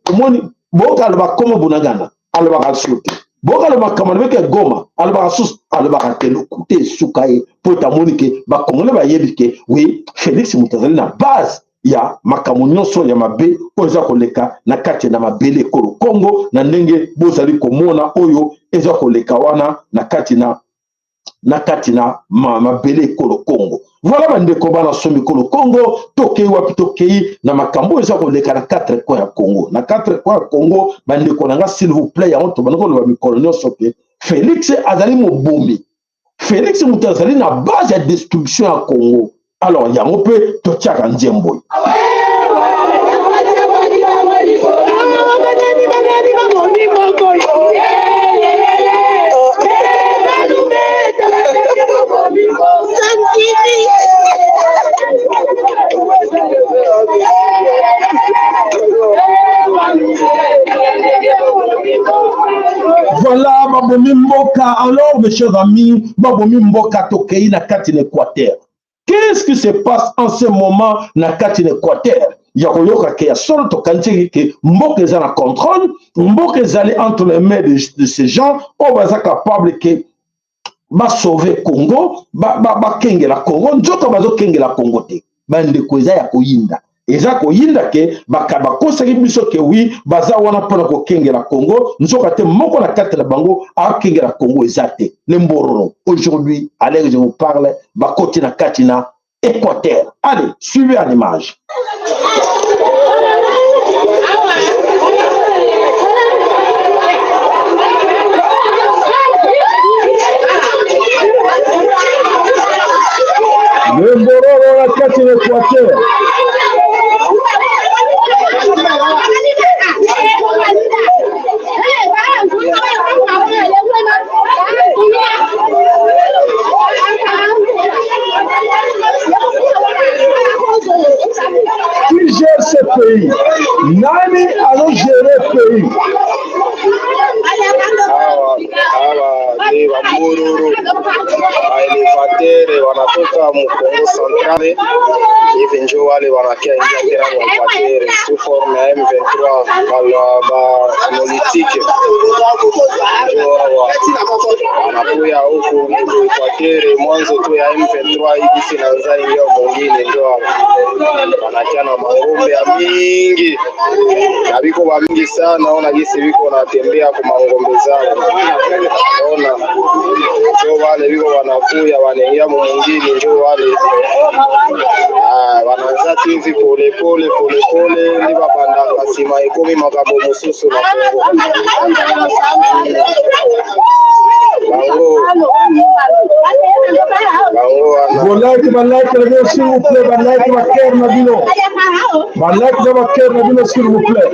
Boka alba comme Bunagana, alba Rasuti. Boka alba comme avec Goma, alba Rasus, alba Ratelo, Koute, Soukaye, Pota Monique, Bakomone va yébike, oui, Félix Moutazali na base. Ya makamunyo so ya mabe oza koleka na kati na mabele kolo Congo na ndenge bozali komona oyo eza koleka wana na kati na mabele kolo Congo. Voilà bandeko bana somi kolo Congo tokei wapi tokei na makambo eza koleka na 4 coins ya Congo. Na 4 coins ya Congo bandeko nanga s'il vous plaît ya onto banako lo mikolo nyonso pe Félix azali mobomi. Félix Mutazali na base ya destruction ya Congo. Alors, il y a un peu de tchak en djemboy. Voilà, Babomi Mboka. Alors, mes chers amis, Babomi Mboka Tokei na kati l'Équateur. Qu'est-ce qui se passe en ce moment na kati l'Équateur? Il y a un qui a solo to kanti que Mboka est en contrôle, Mboka est entre les mains de ces gens, on va être capable que ba sauver Congo, ba kenge la Congo, njoka bazo kenge la Congo te. Bande ko eza ya koyinda. Eza koyinda ke bakaba kosaki biso ke oui, baza wana pona ko kenge la Congo, njoka te moko na kati la bango a kenge la Congo ezate. Lembororo. Aujourd'hui, allez je vous parle, ba koti na kati na Équateur. Allez, suivez à l'image. Lembororo na kati na Équateur. Qui gère ce pays? Nani allons gérer le pays? Ni Wambururu waelevatere wanatoka Mkongo Centrale, hivi njo wale wanakia ingia tena wapatere sous forme ya M23 wala monolitike, njo wanakuya huku wapatere mwanzo tu ya M23 hivi sinaanza ingia mwingine, njo wanakia na mangombe ya mingi na biko wa mingi sana, ona gisi biko wanatembea kwa mangombe zao. Ona njo wale biko wanakuya wanaingia mwingine, njo wale wanaanza tu hivi pole pole ni babanda kasima ikomi makabo mususu na Balak, s'il vous plaît, Balak, ma cœur, Nabino. Balak, ma cœur, Nabino, s'il vous plaît.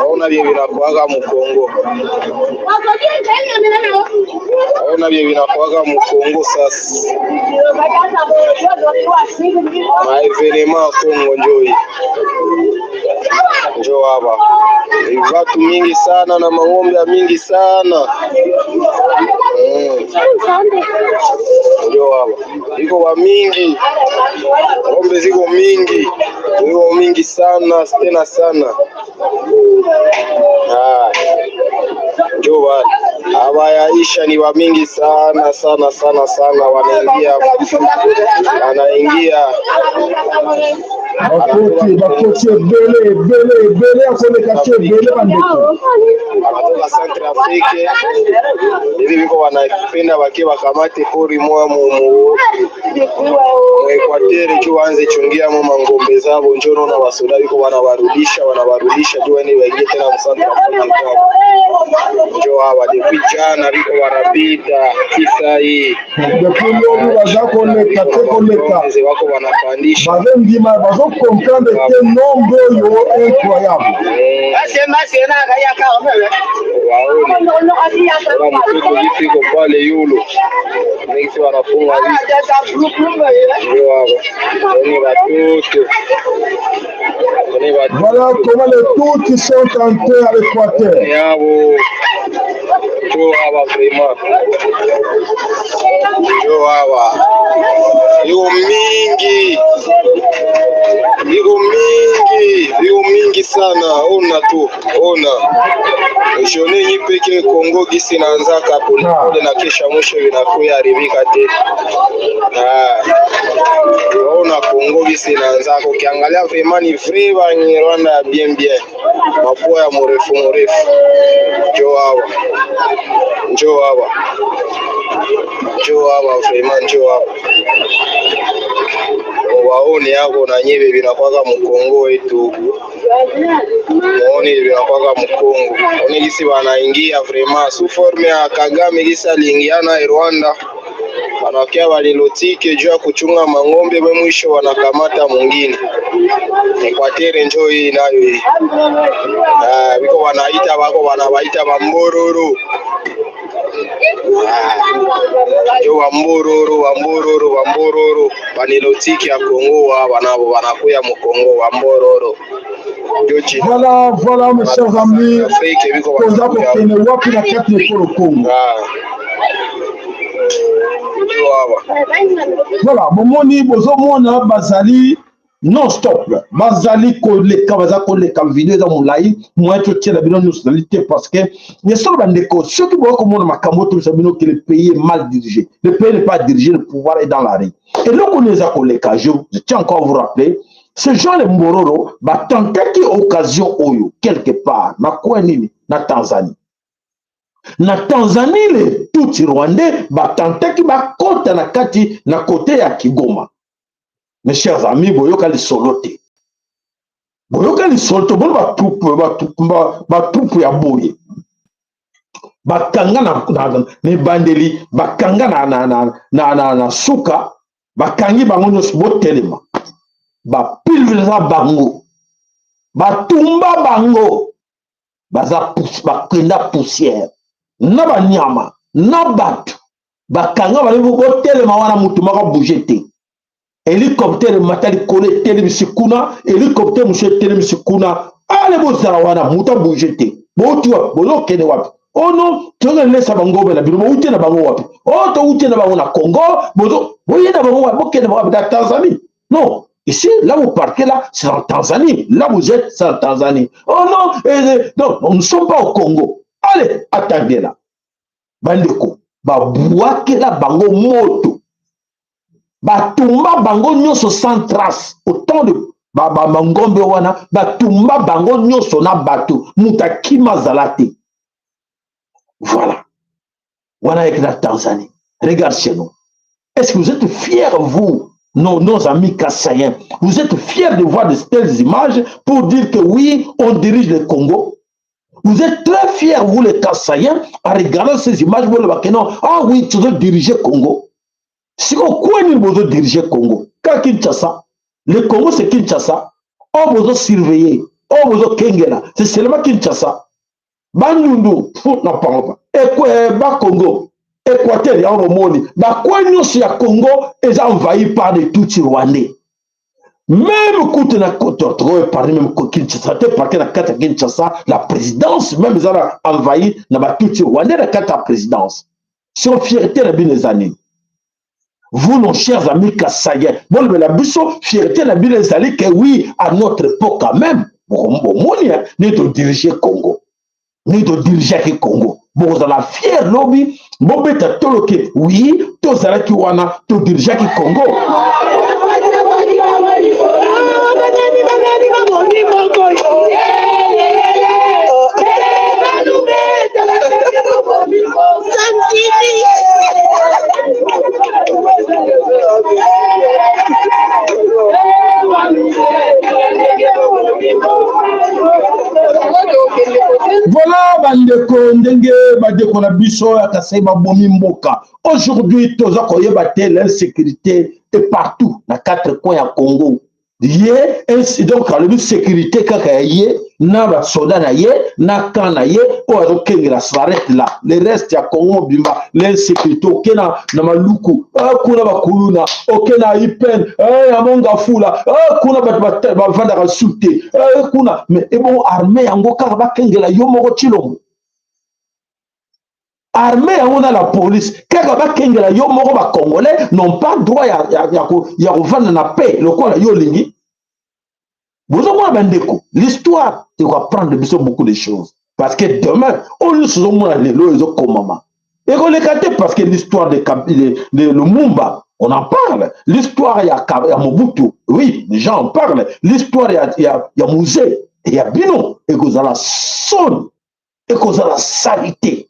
Ona bie vinakuaga Mkongo. Ona bie vinakuaga Mkongo sasa. Maevenema Kongo njoi. Njo hapa. Watu mingi sana na mangombe mingi sana. Njo hapa. Iko wa mingi. Ngombe ziko mingi. Ziko mingi sana, tena sana. Njo wale hawayaisha ni wa mingi sana wanaingia bakoti ebele akoleka te ebele bandeko anatoka Centre Afrique hivi viko wanapenda wakie wakamate pori moya mu Equateur juu waanze chungia mu mangombe zao, njono na wasoda viko wanawarudisha juu wani waingie tena mu Centre Afrique njo hawa depuis jana viko wanapita kisa hii depuis lobi baza koleka te koleka wako wanapandisha bazondima bazokomprendre te nombre oyo incroyable waone mtoto vifiko pale yulo nisi wanafunga ndio hapo ni watoto voilà comment les toutes sont entrés à l'Équateur yabo jo hawa vraiment jo hawa iko mingi sana. Ona jone hii peke Kongo gisi naanzaka polepole na kesha mwisho vinakuya haribika tena. Ona Kongo gisi naanzaka ukiangalia vraiment ni vrai wa Rwanda bien mapua ya mrefu jo hawa vraiment jo hawa waone yako na nyebe vinakwaka mkongo wetu muone vinakwaka mkongo one gisi wanaingia vraiment sous forme ya Kagame gisi aliingiana Rwanda wanakia walilotike juu ya kuchunga mangombe we mwisho wanakamata mwingine Equateur njoo hii nayo hii biko wanawaita bambororo yo wambororo banilotiki ya Kongo wanabo wanakuya mu Kongo wambororo voilà mes chers amis koza kokene wapi na kati ekolo Kongo voilà bomoni bozomona bazali non stop bazali koleka baza koleka video za molai moyeto tiela bino nationalité parce que ne sont bandeko ceux qui voient comment makambo to sabino que le pays est mal dirigé, le pays n'est pas dirigé, le pouvoir est dans la rue et là qu'on les a koleka je tiens encore à vous rappeler ce genre de Mbororo ba tantaki occasion oyo quelque part na kwa nini na Tanzanie les tout Rwandais ba tantaki ba kota na kati na côté ya Kigoma. Mes chers amis, boyoka li solote. Boyoka li solote, bon ba troupe ya boye. Bakanga na bandeli, bakanga na suka, bakangi bango nyos botelema. Ba pilveza bango. Batumba bango. Baza bakenda poussière. Na ba nyama, na batu. Bakanga bali botelema wana mutu maka bougete. Hélicoptère matali kole télémisikuna hélicoptère monsieur télémisikuna ale bozala wana muta bougete botua bolokene wapi oh non tonga lesa bango bela bino uti na bango wapi oh to uti na bango na Congo bozo boyena bango wapi bokene bango dans Tanzanie non ici là vous partez là c'est en Tanzanie là vous êtes c'est en Tanzanie oh non on ne sommes pas au Congo allez attendez là bandeko babouake la bango moto batumba bango nyonso sans trace autant de mangombe wana batumba bango nyonso na bato mutakima zalate voilà wana avec la Tanzanie regarde chez nous est-ce que vous êtes fiers vous nos amis kassaïens vous êtes fiers de voir de telles images pour dire que oui on dirige le Congo vous êtes très fiers vous les kassaïens en regardant ces images vous le non ah oui tu dois diriger Congo. Si on connaît le diriger Congo, quand Kinshasa, le Congo c'est Kinshasa, on doit surveiller, on doit Kengela, c'est seulement Kinshasa. Bandundu, n'a pas. Et quoi, Congo, Équateur, il y a un monde. Quoi, nous, c'est Congo, ils sont envahis par des Tutsis rwandais. Même quand on a côté, par même Kinshasa, parce que la carte Kinshasa, la présidence, même ils ont envahi les Tutsis rwandais, la carte présidence. C'est une fierté de les années. Vous, nos chers amis kassaïens, bon, mais la busso, fierté, la bille, c'est que oui, à notre époque, quand même, nous devons diriger Congo. Nous devons diriger le Congo. Bon, vous avez fier lobby, bon, mais t'as tout le oui, tous les qui wana, tu diriger le Congo. bandeko ndenge bandeko na biso ya Kasai babomi mboka. Aujourd'hui toza koyeba te l'insécurité est partout na 4 coins ya Congo. Yé donc la sécurité kaka yé na ba soda na yé na kana yé o azokengela s'arrête là. Le reste ya Congo bimba l'insécurité okena na maluku kuna bakuluna okena ipen amonga fula kuna ba vanda ka souté kuna mais et bon armée yango kaka bakengela yo moko chilongo. Armée yango na la police kaka bakengela yo moko ba congolais n'ont pas droit ya vanda na paix lokola yo lingi. L'histoire, tu vas apprendre beaucoup de choses. Parce que demain, on nous sommes les maman. Et on les gâte parce que l'histoire de le Mumba, on en parle. L'histoire, il y a Mobutu. Oui, les gens en parlent. L'histoire, il y a Mouzé. Il y a Bino. Et qu'on a la sonne. Et qu'on a la salité.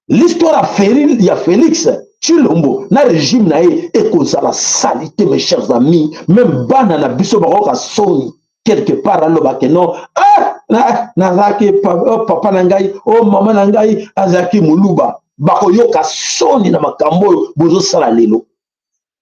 L'histoire, il y a Félix. Chilombo, na régime na et cause la salité, mes chers amis, même bana na biso baroka soni quelque part à l'obake non, nazaki papa nangai, oh maman nangai, azaki muluba, bako yoka soni na makambo bozo sala lelo.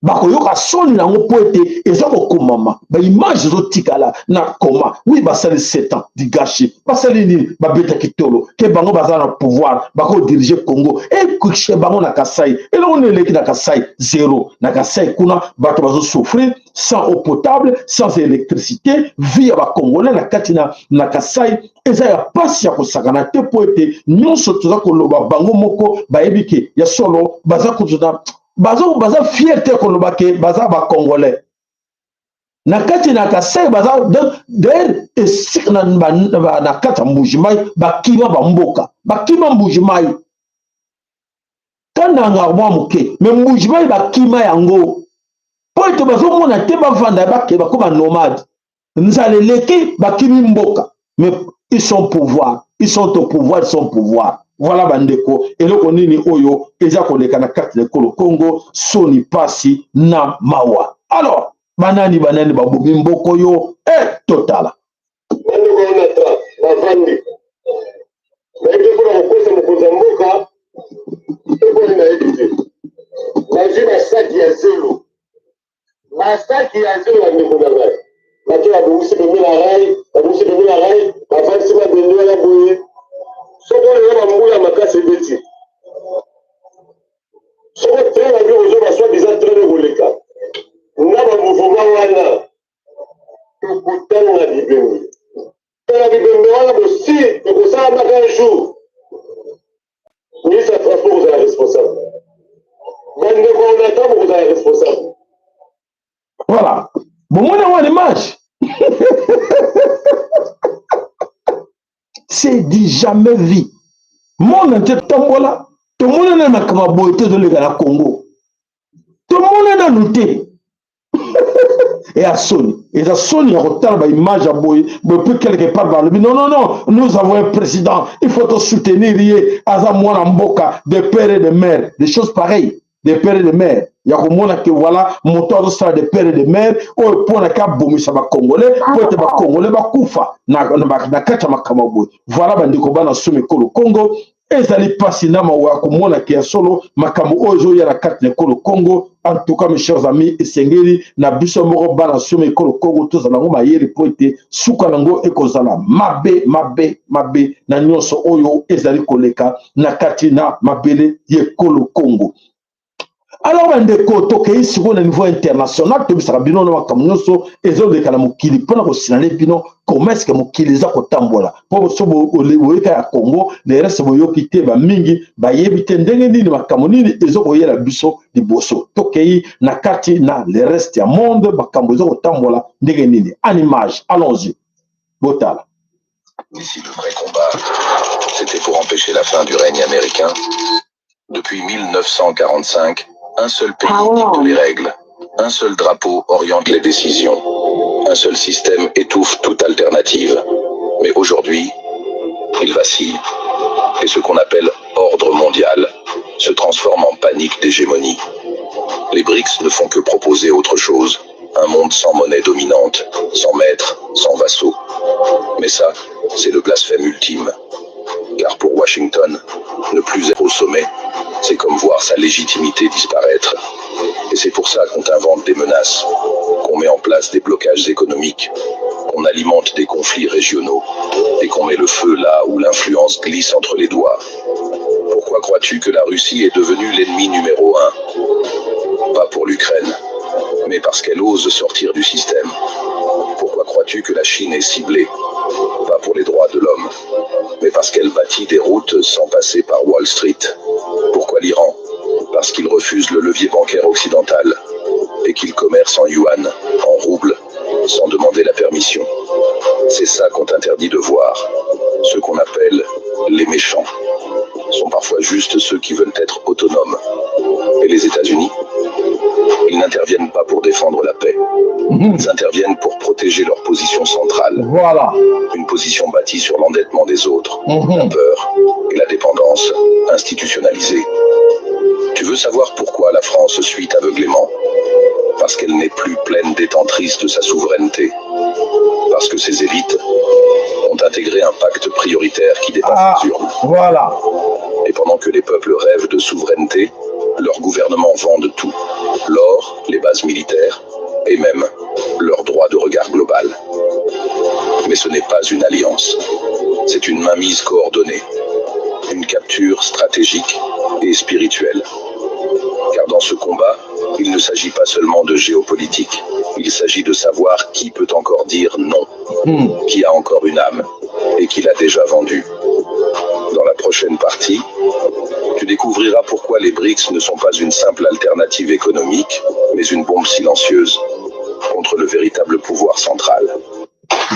Bako yoka soni na ngo poete ezako komama ba image zo tikala na koma oui basali 7 ans di gâché basali ni ba beta kitolo ke bango bazana pouvoir bako diriger Congo et kuche bango na Kasai et là on est leki na Kasai zéro na Kasai kuna bato bazo souffrir sans eau potable sans électricité vie ba congolais na katina na Kasai eza ya pasi ya kosakana te poete nyonso toza koloba bango moko ba ebike ya solo baza kutuna baza fierté kolobake baza ba congolais na kati na Kasai baza de esik na kata mbujimai bakima bamboka bakima mbujimai kana ngabwa muke me mbujimai bakima yango po ete bazomona te bavanda bake bakoma nomade nzaleleki bakimi mboka mais ils sont pouvoir ils sont au pouvoir ils sont pouvoir. Voilà bandeko eloko nini oyo eza koleka na carte de Congo soni pasi na mawa. Alors banani babomi mboko yo totala bandeko onata bavandi baike pona kokosa mokonzi ya mboka ekoli na yebi te bazwi basaki ya zelo basaki ya zelo bandeko na ngai bake babongisi bembe na ngai bavandisi babende ya boye soko oyo bambula makasi ebeti soko train na bino ozoba soi-disant train ekoleka nga bamouvement wana tokutana na bibembe na bibembe wana bosi ekosalamaka un jour ministre ya transport kozala responsable bandeko onata bokozala responsable. Voilà bomona wana image c'est dit jamais vu. Mon entier tombola, tout le monde n'a pas boité de la Congo. Tout le monde n'a noté. Et à Sony, il y a une image à boy, mais plus quelque part dans le non, nous avons un président, il faut te soutenir, Azamouana Mboka, des pères et des mères, des choses pareilles, des pères et des mères. Il y a que voilà, mon temps de ça des pères et des mères, ou pour la cap bomisa ba congolais, pour être ba congolais ba kufa, na kacha makamaboy. Voilà bandiko bana sumi kolo Congo, ezali pasi na mawa kumona kia solo makamu ojo ya la carte de Congo. En tout cas mes chers amis, esengeli na biso moko bana sumi kolo Congo tous na ngoma yeri poete suka nango ekozala mabe na nyonso oyo ezali koleka na kati na mabele ye kolo Congo. Alors, bandeko tokei sur le niveau international, tu bisaka bino na makamnyoso ezo de kala mukili pona ko sinale bino comment est-ce que mukili za kotambola po so bo oleweka ya Congo le reste bo yokite ba mingi ba yebite ndenge nini makamoni ezo koyela biso liboso tokei na kati na le reste ya monde makambo ezo kotambola ndenge nini en image. Allons-y botala. Ici le vrai combat, c'était pour empêcher la fin du règne américain. Depuis 1945, un seul pays dicte les règles, un seul drapeau oriente les décisions, un seul système étouffe toute alternative. Mais aujourd'hui, il vacille, et ce qu'on appelle ordre mondial se transforme en panique d'hégémonie. Les BRICS ne font que proposer autre chose, un monde sans monnaie dominante, sans maître, sans vassaux. Mais ça, c'est le blasphème ultime. Car pour Washington, ne plus être au sommet, c'est comme voir sa légitimité disparaître. Et c'est pour ça qu'on invente des menaces, qu'on met en place des blocages économiques, qu'on alimente des conflits régionaux et qu'on met le feu là où l'influence glisse entre les doigts. Pourquoi crois-tu que la Russie est devenue l'ennemi numéro 1? Pas pour l'Ukraine, mais parce qu'elle ose sortir du système. Pourquoi crois-tu que la Chine est ciblée? Pas pour les droits de l'homme, mais parce qu'elle bâtit des routes sans passer par Wall Street. Pourquoi l'Iran? Parce qu'il refuse le levier bancaire occidental et qu'il commerce en yuan, en rouble, sans demander la permission. C'est ça qu'on t'interdit de voir. Ceux qu'on appelle les méchants sont parfois juste ceux qui veulent être autonomes. Et les États-Unis? Ils n'interviennent pas pour défendre la paix. Ils interviennent pour protéger leur position centrale. Voilà. Une position bâtie sur l'endettement des autres, la peur et la dépendance institutionnalisée. Tu veux savoir pourquoi la France suit aveuglément? Parce qu'elle n'est plus pleine détentrice de sa souveraineté. Parce que ses élites ont intégré un pacte prioritaire qui dépasse les urnes. Voilà. Et pendant que les peuples rêvent de souveraineté, leurs gouvernements vendent tout. L'or, les bases militaires et même leur droit de regard global. Mais ce n'est pas une alliance. C'est une mainmise coordonnée. Une capture stratégique et spirituelle. Car dans ce combat, il ne s'agit pas seulement de géopolitique. Il s'agit de savoir qui peut encore dire non, qui a encore une âme et qui l'a déjà vendue. Dans la prochaine partie, tu découvriras pourquoi les BRICS ne sont pas une simple alternative économique, mais une bombe silencieuse contre le véritable pouvoir central.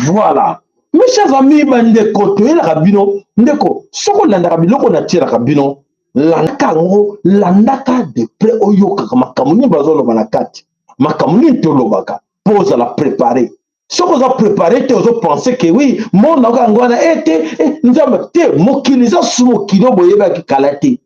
Voilà. Mes chers amis, bandeko, tu es la rabino. Ndeko, soko landa rabino ko na tira rabino. Landaka ngo, landaka de près oyoka makamuni bazolo banakati. Makamuni tolobaka. Pose à la préparer. Soko za préparer te ozo penser que oui, mon ngwana ete nzamba te mokiliza sumo kilo boyeba ki kalate.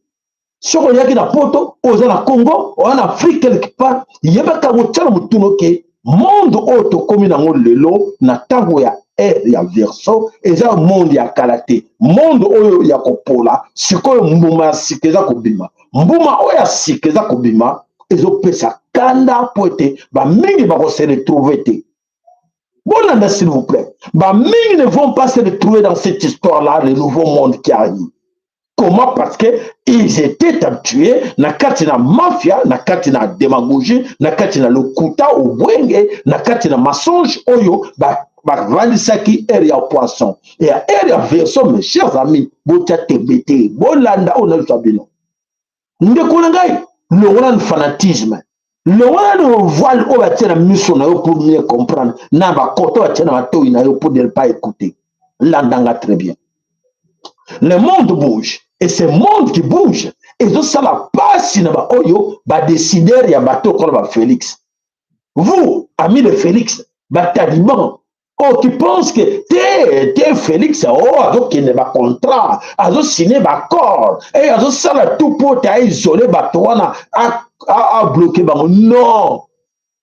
Soko yaki na poto, oza na Congo, oza na Afrique quelque part, yebaka motala mutuno ke monde oto komi na ngo lelo na tango ya ya verso eza monde ya kalate. Monde oyo ya kopola, sikoyo mbuma sikeza kobima. Mbuma oya sikeza kobima, ezo pesa kanda poete ba mingi ba se retrouver te. Bon, s'il vous plaît. Bah, mais ils ne vont pas se retrouver dans cette histoire-là, le nouveau monde qui arrive. Comment? Parce qu'ils étaient habitués, na katina mafia, na katina démagogie, na katina le kuta ou bwenge, na katina mensonge, oyo, bah, vandisaki area poisson. Et à area verso, mes chers amis, botia tebete, bolanda, on a le sabino. Ndekolangai, le fanatisme. Le voile au bâtiment mission pour mieux comprendre. N'a pas côté pour ne pas écouter. L'andanga très bien. Le monde bouge. Et ce monde qui bouge. Et ça va pas si n'a pas oyo va décider il y a bateau comme Félix. Vous, amis de Félix, taliban, oh, qui pense que t'es Félix, oh, alors qu'il n'est pas contrat, alors signé accord, et alors ça la tout pour t'isoler, toi à bloquer. Non,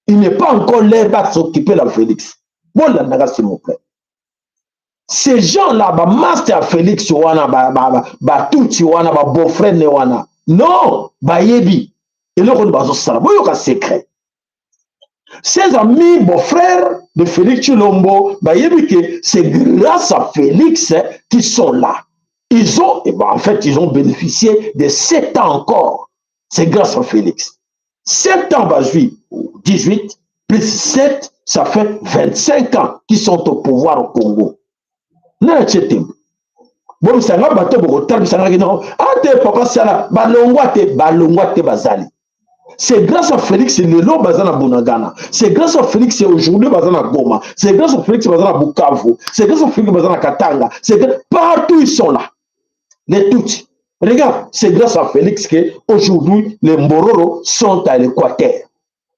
il n'est pas encore l'air à s'occuper de Félix. Bon, là, s'il vous plaît. Ces gens-là, master Félix, tout beau-frère, non, yebi. Et là, on va se faire un secret. Ses amis, beaux-frères de Félix Chilombo, c'est grâce à Félix qu'ils sont là. Ils ont, en fait, ils ont bénéficié de 7 ans encore. C'est grâce à Félix. 7 ans, 18, plus 7, ça fait 25 ans qu'ils sont au pouvoir au Congo. Bon, ça va battre pour autant, ça va dire, ah, t'es papa, ça là, balongwate bazali. C'est grâce à Félix, le lot bazana Bunagana. C'est grâce à Félix, aujourd'hui bazana Goma. C'est grâce à Félix, bazana Bukavu. C'est grâce à Félix, bazana Katanga. C'est partout ils sont là. Les tous. Regarde, c'est grâce à Félix que aujourd'hui les Mbororo sont à l'Équateur.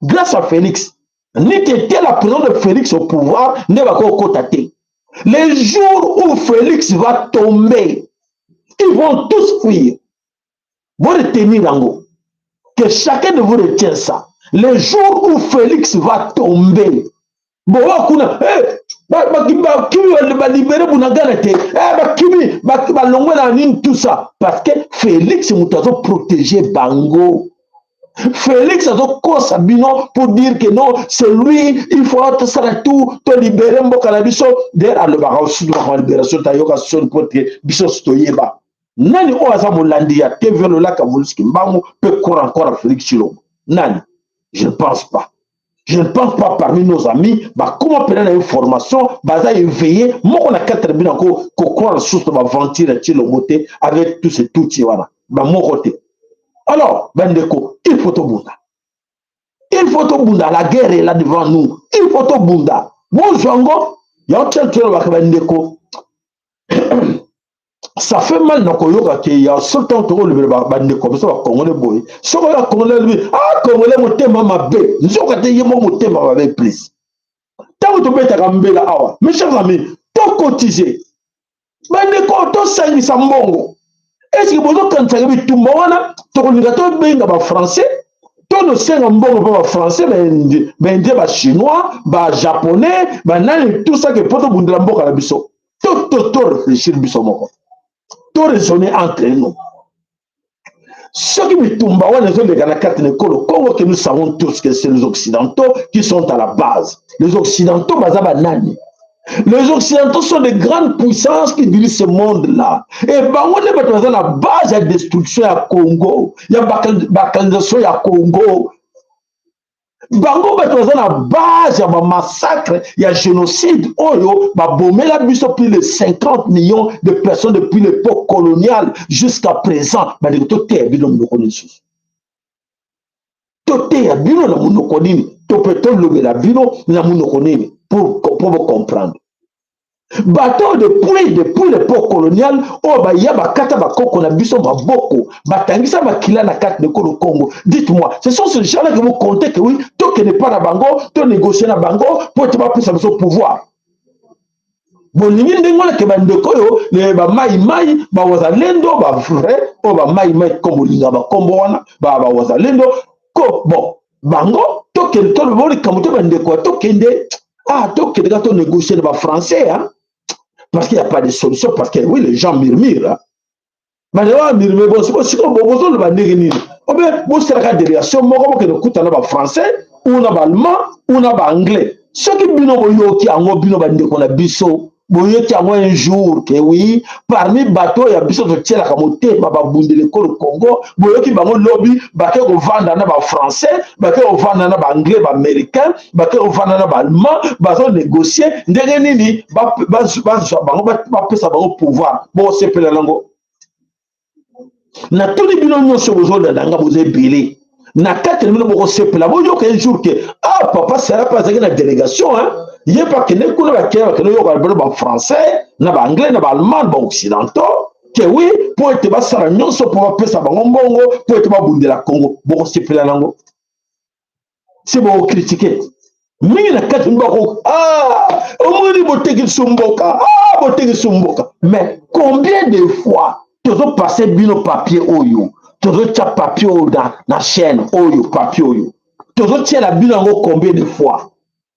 Grâce à Félix. N'était la présence de Félix au pouvoir, ne va pas cotater. Les jours où Félix va tomber, ils vont tous fuir. Vous retenez l'ango. Que chacun de vous retient ça. Les jours où Félix va tomber, Kimi va libérer Bounagana, Kimi va l'ongwe tout ça. Parce que Félix Moutazo protéger Bango. Félix a dit Sabino pour dire que non, c'est lui, il faut tout, te libérer Mbokanabiso. D'ailleurs, le barrage de la libération, Tayoka son pour que Bissos Toyeba. Nani Oaza Molandia, TV le lac à Volski, Mbango peut courir encore à Félix Chilo. Nani, je ne pense pas. Je ne pense pas parmi nos amis, comment prendre l'information, baza éveillé, moi on a 4 bilans qu'on croit la source de ma venture avec tous ces outils, voilà. Mon côté. Alors, Bandeko, il faut tout bunda. Il faut tout bunda. La guerre est là devant nous. Il faut tout bunda. Bon, Jango, il y a un tel truc avec Bandeko. Ça fait mal dans Koyoka qu'il y a ce temps que le Bandeko, parce que le Congolais boy. Ce que le Congolais lui, Congolais, mon thème m'a bé. Nous sommes quand mon thème avec plus. Tant que tu peux te ramber là, mes chers amis, tout cotiser. Bandeko, tout ça, il s'en bongo. Est-ce que vous avez tout le monde, tout le monde français, tout le monde français, mais chinois, japonais, tout ça que pour tout le monde, tout réfléchir, tout raisonner entre nous. Ceux qui me tombent, le Congo que nous savons tous que c'est les Occidentaux qui sont à la base. Les Occidentaux, les Occidentaux sont de grandes puissances qui dirigent ce monde-là. Et on est la base de la destruction à Congo. Il y a la balkanisation à Congo. Bango est la base, il y a un massacre, il y a un génocide. Oyo, bomber la bus plus de 50 millions de personnes depuis l'époque coloniale jusqu'à présent. Tout est bien dans le Tout est bien dans le Tout peut lever la bino dans le pour vous comprendre. Bateau depuis l'époque coloniale, il y a bakata bakoko na biso maboko, batangisa bakila na carte de Congo. Dites-moi, ce sont ces gens-là que vous comptez que oui, toi qui n'est pas na bango, toi négocier na bango, pour te pas plus au pouvoir. Bon, ni ndengona ke bandeko yo, le ba mai ba wazalendo ba vrai, ba mai comme linga ba kombo wana, ba wazalendo ko bon, bango to ke to le boli kamoto bandeko to kende to kende ga to négocier na ba français hein. Parce qu'il n'y a pas de solution, parce que oui, les gens murmurent. Mais les gens murmurent, bon, c'est comme besoin de la négocier. Ou bien, vous serez la délégation, moi, comme que nous coûtons en français, ou en allemand, ou en anglais. Ceux qui bino qui ont bino bande qu'on a biso, boyo qui ont un jour que oui, parmi bateaux il y a biso de tiers la camoté, baba bunde l'école Congo, boyo qui bango lobby, baké au vendre en français, baké au vendre en anglais, américain, baké au vendre en allemand, bazo négocier, ndengenini, bango pesa bango pouvoir, bon c'est pe la langue. Na tous les bino nyonso bozo da nga bozo belé. Na 4 minutes boko sepela boyo qu'un jour que papa ça pas une délégation hein. Il n'y a pas que les couleurs que nous avons français, na anglais, na allemand, na occidentaux, que oui, pour être bas saragnon, so pour appeler ça bongo, pour être bas bunde la Congo, bon c'est plus la langue. C'est bon critiquer. Mais na 4 minutes au moins il botte qui sumboka, botte qui sumboka. Mais combien de fois tu as passé bino papier oyo, tu as papier dans la chaîne oyo, papier oyo. Tu as la bino combien de fois?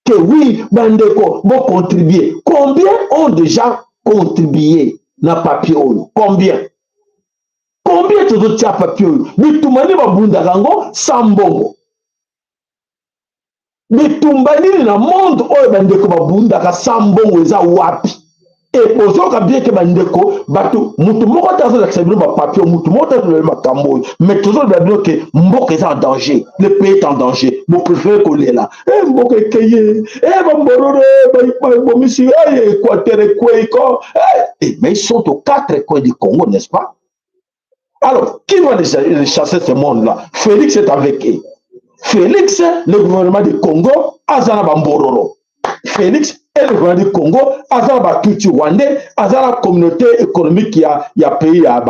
Que oui, bandeko, vont contribuer. Combien ont déjà contribué dans le papier? Combien? Combien de autres papier? Mais tout le monde va bundarango sans bongo. Mais tout le monde dans le monde, bandeko va bundaka sans bongo, ça wapi. Et pour ça, bien que bandeko, bateau, mutu moko tazo d'accepter ma papier, mutu moko tazo le makambo, mais toujours bien que mboka est en danger, le pays est en danger, vous préférez qu'on est là. Mboka est kayé, bamborore, bomisi, Équateur, Équateur, mais ils sont aux 4 coins du Congo, n'est-ce pas? Alors, qui va les chasser ce monde-là? Félix est avec eux. Félix, le gouvernement du Congo, Azana Bambororo. Félix et le gouvernement du Congo, Azana Batuti Rwandais, Azana communauté économique qui a pays à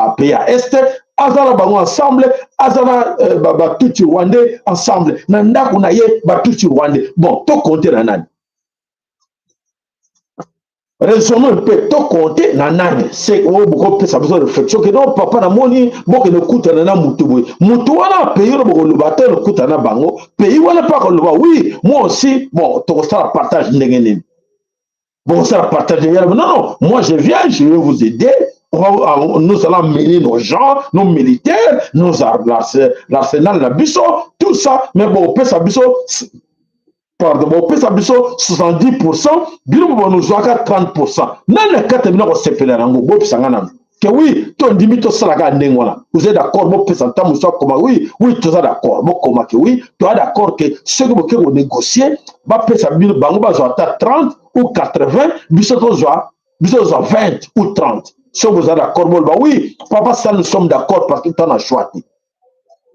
Est, Azana Bango ensemble, Azana Batuti Rwandais ensemble. Nanda Kunaye Batuti Rwandais. Bon, tout compter dans l'année. Raisonnons un peu, tout compter dans l'année. C'est beaucoup plus besoin de réflexion. Que non, papa n'a moni, beaucoup ne coûte dans Moutoubou. Moutouana, pays le bateau ne coûte dans Bango. Pays où on n'a pas le oui, moi aussi, bon, tu restes à partage n'engagé. Bon, ça va partager. Non, non, moi je viens, je vais vous aider. Nous allons mener nos gens, nos militaires, l'arsenal, la biso, tout ça. Mais bon, on peut ça biso, pardon, on peut ça biso 70%, bien nous avons 30%. Dans le cas de nous, c'est fait que oui, ton dimito salaga nengwana. Vous êtes d'accord, bon présentant Moussa comme oui, oui, tu es d'accord, bon comme que oui, tu es d'accord que ce que vous négocier, va faire ça bien, bango va 30 ou 80, biso 20 ou 30. Si vous êtes d'accord, bon bah oui, papa ça nous sommes d'accord parce que tu as choisi.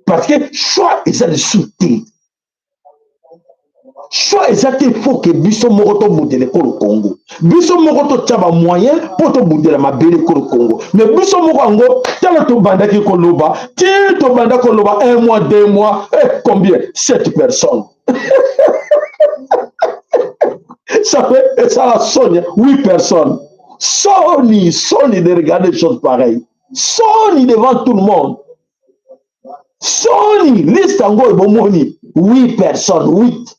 Parce que choix est ça de soutien. Choix exact, il faut que biso moroto boudele ko le Congo. Biso moroto tchaba moyen pour to boudele ma bele ko le Congo. Mais biso morango tala to banda ki ko loba, ti to banda ko loba 1 mois, 2 mois, combien 7 personnes. Ça fait ça la sonne 8 personnes. Sony de regarder des choses pareilles. Sony devant tout le monde. Sony liste en go bomoni 8 personnes, 8.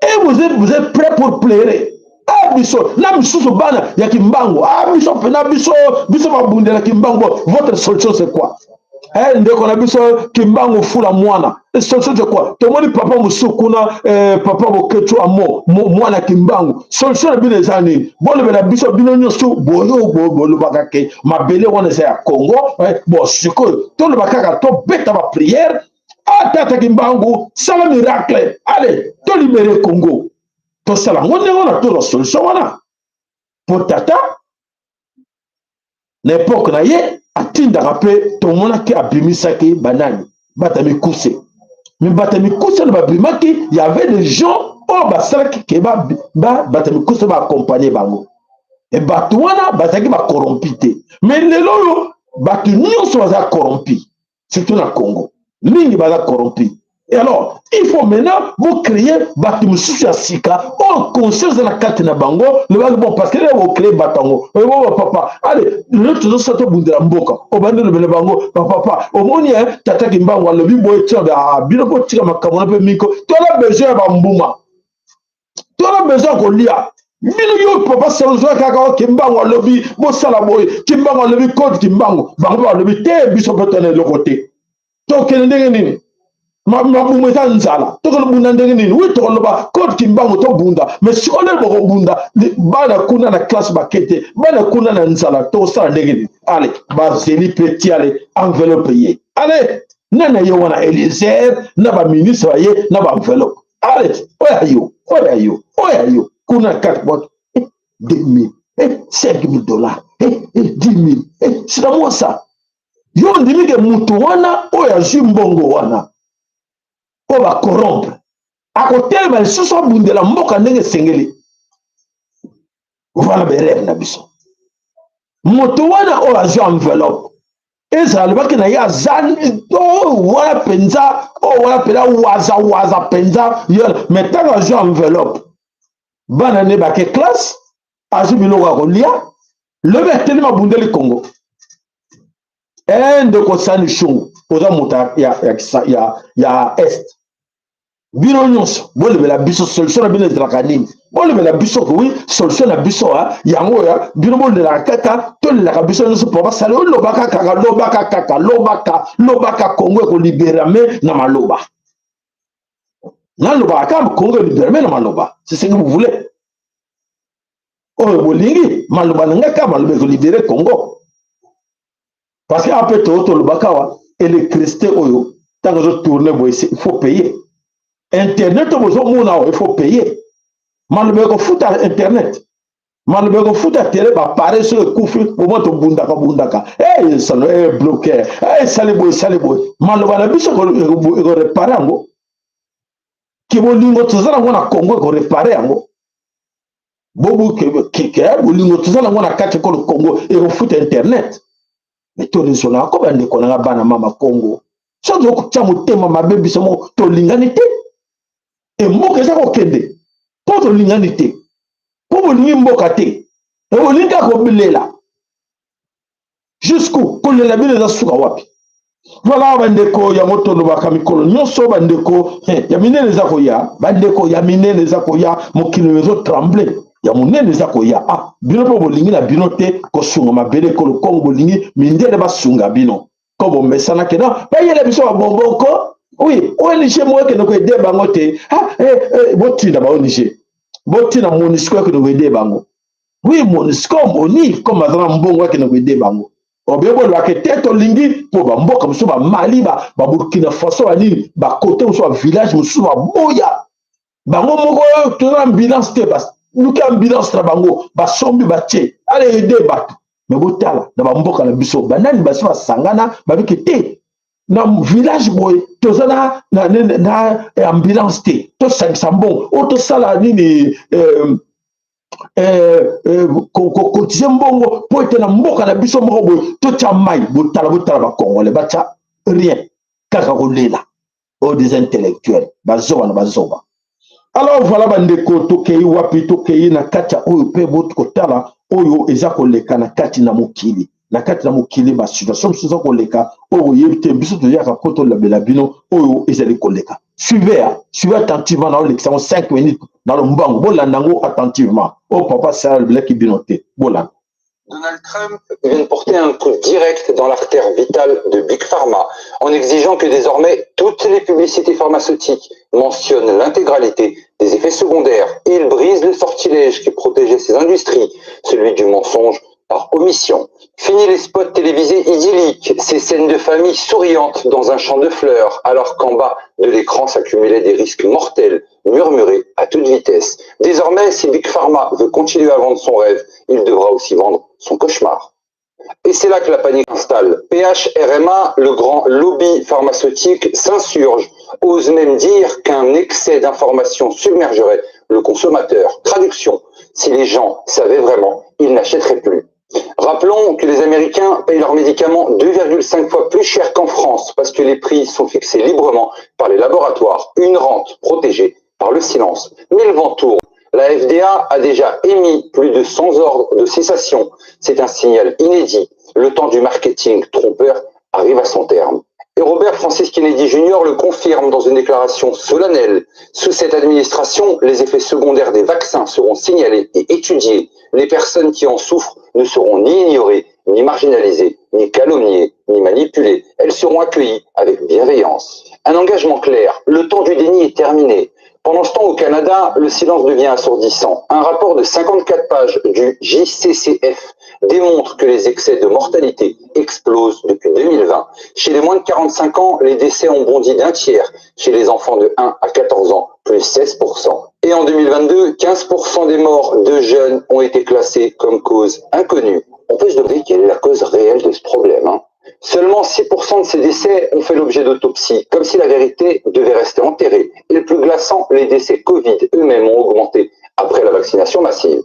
Et vous êtes prêts pour plaire. Ah, biso, na biso bana ya kimbango. Ah, biso pena biso va bundela kimbango. Votre solution c'est quoi? Eh, ndeko na biso kimbango fula mwana. La solution c'est quoi? Tomoni papa musukuna, papa boketu amo, mwana kimbango. Solution na bine zani. Bole bela biso bino nyosu boyo bakake. Mabele wana za ya Congo. Bon, siko. To le bakaka to beta ba prière. Ah, tata kimbango, ça le miracle. Allez, to libérer Congo. To sala ngone ngona to la solution wana. Pour tata l'époque na ye atinda rappel to mona ki abimisaki banani batami kuse. Mais batami kuse na babimaki, il y avait des gens oh basalaki ke batami kuse ba accompagner bango. Et batu wana bataki ba corrompite. Mais lelo yo batu nyonso baza corrompi. Surtout na Congo. Mingi baza corrompi. Et alors, il faut maintenant vous créer Batum Sika, on conscience de la carte na bango, le bon parce que là vous créez Batango. Et bon papa, allez, le tout ça to bundela mboka. Au bande le bango, papa, au moni tata kimbango le bimbo et tchaba, bino ko tira makamona pe miko. Tu as besoin ba mbuma. Tu as besoin ko lia. Bino yo papa selonzo kaka kimbango lobi, bo sala boy, kimbango lobi code kimbango, bango lobi te biso petone le côté. To kenende nini? Mabumeta nzala tokolo bunda ndenge nini wi tokolo ba code kimbango to bunda mais si on est boko bunda bana kuna na classe bakete bana kuna na nzala to sala ndenge nini allez ba zeli petit allez enveloppe ye allez nana yo wana Eliezer na ba ministre ye na ba enveloppe allez oya yo kuna 4 boîtes 2000 $5,000 $10,000 c'est moi ça yo ndimi ke mutu wana oya jimbongo wana ko ba corrompre à côté mais ce soit bundela mboka ndenge sengeli voilà berem na biso moto wana o a enveloppe ezali baki na ya zani to wala penza o wala pela waza penza yo mais tant que enveloppe bana ne ba ke classe azu biloko ko lia le beteli mabundeli Congo de ko sani show oza mota ya est bino nyonso bolebela biso solution na bino ezalaka nini bolebela biso ko oui solution na biso yango ya bino bolelaka kaka tolelaka biso nyonso po basala olobaka kaka lobaka Congo ekolibera me na maloba nalobaka kaka Congo elibera me na maloba c'est ce que vous voulez oyo bolingi maloba na ngai kaka maloba ekolibere Congo parce que après tolobaka wa électricité oyo ntango ezotourne boye il faut payer. Internet, il faut payer. Malbeko foot à Internet. Malbeko foot à télé, pareil sur le coup, au moins ton bundaka. Eh, ça est bloqué. Eh, saliboy. Malbeko la biso ko réparer ango. Ki bolingo tozala ngona Congo ko réparer ango. Bobu ke bolingo tozala ngona kati ko Congo et au foot Internet. Mais to rizona ko bande ko na bana mama Congo. So zo ko chamu tema mabebi somo to linganité. Et mboka eza kokende po tolingani te po bolingi mboka te e bolingi kobelela jusqu'où kolela bino eza suka wapi Voilà bandeko ya motondo bakamikolo nyonso bandeko ya minene eza koya bandeko ya minene eza koya mokili ezo tremble ya monene eza koya bino mpe bolingi na bino te kosunga mabele ekolo kongo bolingi mindele basunga bino ko bomesana ke non bayele biso babomboko oui ONG mo ekende koyede bango te botinda ba ONG botinda MONUSCO ekende koyede bango oui MONUSCO moni comme azala mbongo ekende koyede bango obebolobaka te tolingi mpo bamboka mosusu bamali baburkina faso banini bakote mosusu bavillage mosusu baboya bango moko toza ambulance te luki ambulance na bango basombi batie ala ede bato me botala na bamboka na biso banani basi basangana babiki te na village boye toza na ambulance te tosangisa mbongo oyo tosala nini kotize mbongo po ete na mboka na biso moko boye totya mai botala bakongole batya rien kaka kolela oyo des intellectuels bazoba na bazoba. Alors voilà bandeko tokei wapi tokei na kati ya oyo mpe kotala oyo eza koleka na kati na mokili basituation mosusu eza koleka oyo oyebi te biso toyaka po tolabela bino oyo ezali koleka. Suivez attentivement na olekisa ngo 5 minutes na lombango bolanda ngo attentivement o papa sala bilaki bino te bolanda. Donald Trump vient de porter un coup direct dans l'artère vitale de Big Pharma en exigeant que désormais toutes les publicités pharmaceutiques mentionnent l'intégralité des effets secondaires. Et il brise le sortilège qui protégeait ces industries, celui du mensonge par omission. Fini les spots télévisés idylliques, ces scènes de famille souriantes dans un champ de fleurs, alors qu'en bas de l'écran s'accumulaient des risques mortels, murmurés à toute vitesse. Désormais, si Big Pharma veut continuer à vendre son rêve, il devra aussi vendre son cauchemar. Et c'est là que la panique s'installe. PHRMA, le grand lobby pharmaceutique, s'insurge, ose même dire qu'un excès d'informations submergerait le consommateur. Traduction, si les gens savaient vraiment, ils n'achèteraient plus. Rappelons que les Américains payent leurs médicaments 2,5 fois plus cher qu'en France parce que les prix sont fixés librement par les laboratoires, une rente protégée par le silence. Mais le vent tourne. La FDA a déjà émis plus de 100 ordres de cessation. C'est un signal inédit. Le temps du marketing trompeur arrive à son terme. Et Robert Francis Kennedy Jr. le confirme dans une déclaration solennelle. Sous cette administration, les effets secondaires des vaccins seront signalés et étudiés. Les personnes qui en souffrent ne seront ni ignorées, ni marginalisées, ni calomniées, ni manipulées. Elles seront accueillies avec bienveillance. Un engagement clair. Le temps du déni est terminé. Pendant ce temps, au Canada, le silence devient assourdissant. Un rapport de 54 pages du JCCF démontre que les excès de mortalité explosent depuis 2020. Chez les moins de 45 ans, les décès ont bondi d'un tiers. Chez les enfants de 1 à 14 ans, plus 16%. Et en 2022, 15% des morts de jeunes ont été classés comme cause inconnue. On peut se demander quelle est la cause réelle de ce problème. Seulement 6% de ces décès ont fait l'objet d'autopsie, comme si la vérité devait rester enterrée. Et le plus glaçant, les décès Covid eux-mêmes ont augmenté après la vaccination massive.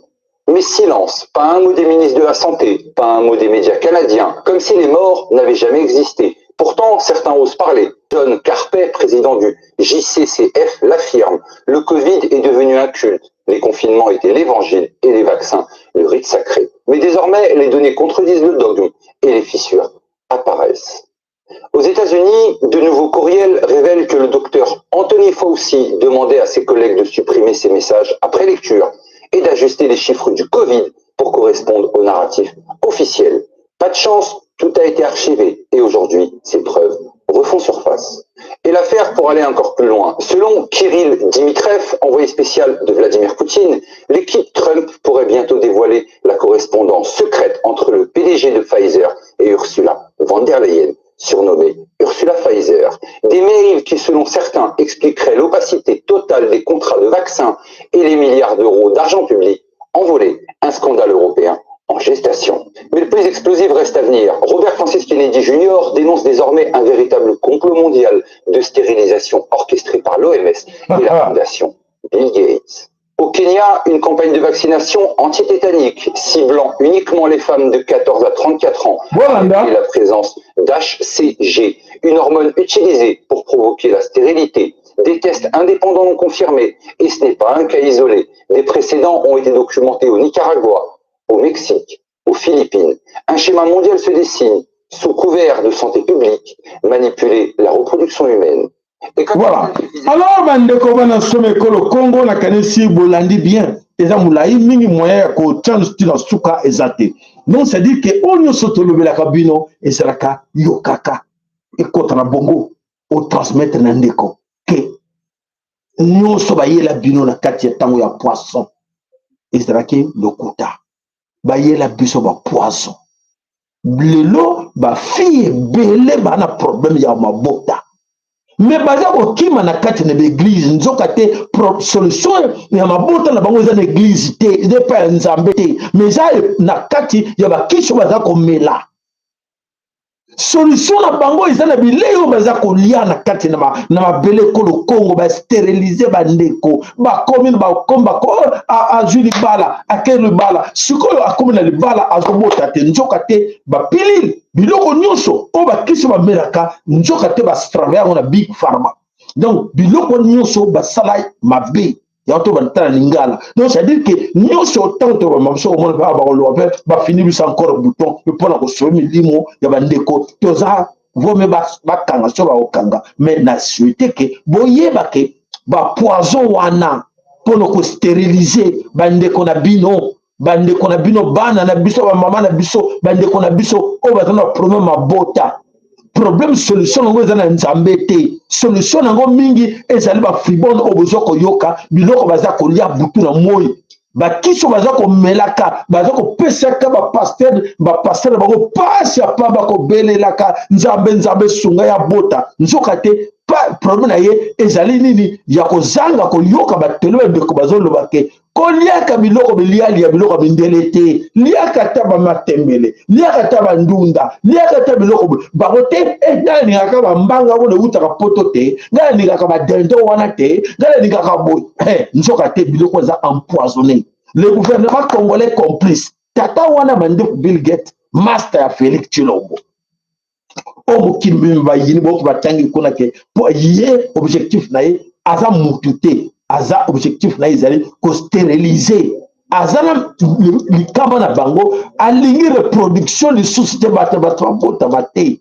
Mais silence, pas un mot des ministres de la Santé, pas un mot des médias canadiens, comme si les morts n'avaient jamais existé. Pourtant, certains osent parler. John Carpet, président du JCCF, l'affirme. Le Covid est devenu un culte. Les confinements étaient l'évangile et les vaccins le rite sacré. Mais désormais, les données contredisent le dogme et les fissures apparaissent. Aux États-Unis, de nouveaux courriels révèlent que le docteur Anthony Fauci demandait à ses collègues de supprimer ces messages après lecture et d'ajuster les chiffres du Covid pour correspondre au narratif officiel. Pas de chance, tout a été archivé et aujourd'hui, ces preuves refont surface. Et l'affaire pour aller encore plus loin. Selon Kirill Dimitrov, envoyé spécial de Vladimir Poutine, l'équipe Trump pourrait bientôt dévoiler la correspondance secrète entre le PDG de Pfizer et Ursula von der Leyen, surnommée Ursula Pfizer. Des mails qui, selon certains, expliqueraient l'opacité totale des contrats de vaccins et les milliards d'euros d'argent public envolés. Un scandale européen en gestation. Mais le plus explosif reste à venir. Robert Francis Kennedy Jr. dénonce désormais un véritable complot mondial de stérilisation orchestré par l'OMS et la fondation Bill Gates. Au Kenya, une campagne de vaccination antitétanique ciblant uniquement les femmes de 14 à 34 ans et la présence d'HCG, une hormone utilisée pour provoquer la stérilité. Des tests indépendants l'ont confirmé et ce n'est pas un cas isolé. Des précédents ont été documentés au Nicaragua, au Mexique, aux Philippines. Un schéma mondial se dessine. sous couvert de santé publique, manipuler la reproduction humaine. Et voilà. Alors, bandeko bana some ekolo Congo na kanisi bolandi bien. Eza mulai mingi moyen ko change na suka ezate. Donc c'est dire que onyo soto lobela kabino ezalaka yokaka ekota na bongo o transmettre na ndeko que nyonso bayela bino na kati ya tango ya poisson ezalaki lokuta bayela biso ba poisson lelo ba fille bele bana problème ya mabota mais baza kokima na kati na l'église nzoka te solution ya mabota na bango eza na église te eza pa ya nzambe te mais eza na kati ya bakiso baza komela solution na bango eza na bilei oyo baza kolia na kati na mabele ekolo Congo basterilize bandeko bakomi na bakomba azwi libala akei libala sikoyo akomi na libala azobota te nzoka te bapilili biloko nyonso oyo bakisi bamelaka nzoka te bastrave yango na big pharma donc biloko nyonso basala mabe ya to bantala lingala donc c'est à dire que nyonso tant to bamabiso omona ba bakoloba bafini biso encore bouton mpona kosoba milimo ya bandeko toza vome bakanga so baokanga mais na souhaite ke boyeba ke bapoison wana mpona kosterilize bandeko na bino bandeko na bino bana na biso bamama na biso bandeko na biso oyo baza na problème mabota problème solution nango eza na nzambe te solution nango mingi ezali bafribone oyo boza koyoka biloko baza kolia butu na moi bakiso baza komelaka baza kopesaka bapaster bango pasi ya pa bakobelelaka nzambe sunga ya bota nzoka te problème na ye ezali nini ya kozanga koyoka batelo bandeko bazoloba ke koliaka biloko bilialia biloko mindele te liaka ta bamatembele liaka ta bandunda liaka ta biloko bango te ngai ningaka bambanga wana eutaka poto te ngai ningaka badendo wana te ngai ningaka boye nzoka te biloko eza empoisonné le gouvernement congolais complice tata wana bandeko Bill Gates master ya Félix Tshilombo o mokili mimi bayini boki batangi kuna ke po ye objectif na ye aza mutu te aza objectif na ezali kosterilize aza na likamba na bango alingi reproduction lisusu te bato babota bate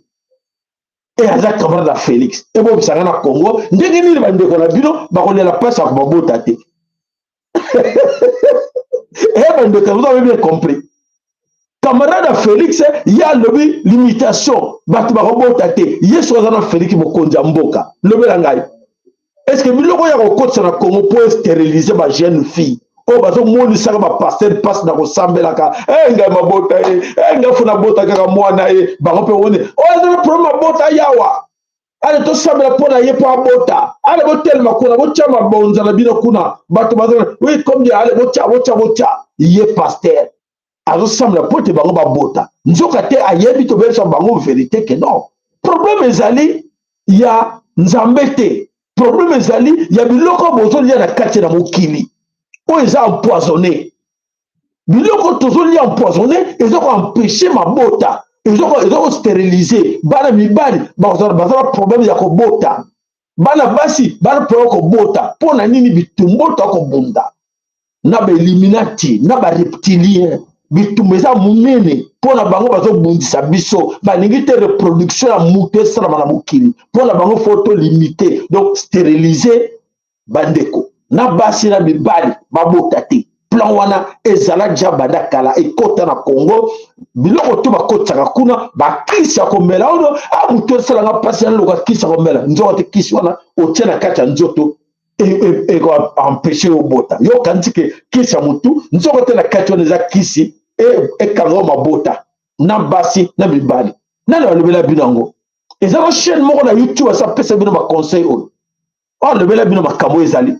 e aza camarade ya Félix ebobisanga na Congo ndenge nini bandeko na bino bakolela mpasi ya kobabota te bandeko vous avez bien compris camarade Félix ya lobi limitation bato bakobota te yesu aza na Félix mokonzi ya mboka lobela ngai est-ce que biloko ya kokotisa na Congo po steriliser ba jeune fille oyo bazomonisaka bapaster mpasi na kosambelaka ngai mabota ye ngai funa bota kaka mwana ye bango mpe one oyo aza na problème mabota yawa ale tosambela mpo na ye mpo abota ale botelema kuna botya mabonza na bino kuna bato bazana oui comme ale botya ye paster azosambela mpo te bango babota nzoka te ayebi tobelisa bango vérité ke non problème ezali ya nzambe te problème ezali ya biloko bozolia na kati na mokili oyo eza empoisonné biloko tozolia empoisonné eza koempêche mabota eza kosterilize bana mibali baza na problème ya kobota bana basi bana problème ya kobota mpo na nini bitumbu tokobunda na baeliminati na bareptilien bitumbu eza monene mpo na bango bazobundisa biso balingi te reproduction ya mutu esalama na mokili mpo na bango fo tolimite donc sterilize bandeko na basi na mibali babota te plan wana ezala ja banda kala ekota na Congo biloko to bakotisaka kuna bakisi ya komela oyo mutu esalanga mpasi yaloka kisi ya komela nzoka te kisi wana otia na kati ya nzoto ekoempêche obota yo kandi ke kisi ya mutu nzoka te na kati wana eza kisi ekanga mabota na basi na mibali nani balobela bino yango eza na chaîne moko na YouTube asapesa bino baconseil oyo alobela bino makambo ezali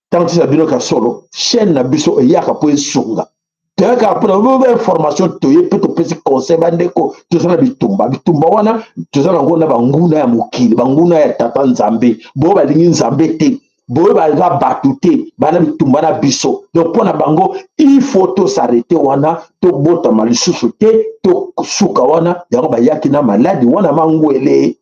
ntango tisa bino ka solo chaîne na biso eyaka mpo esunga toyaka mpona information toye mpe topesi conseil bandeko toza na bitumba wana toza nango na banguna ya mokili banguna ya tata nzambe boyo balingi nzambe te boyo balinga bato te bana bitumba na biso donc mpo na bango il faut tosarete wana tobotama lisusu te tosuka wana yango bayaki na maladi wana mangwele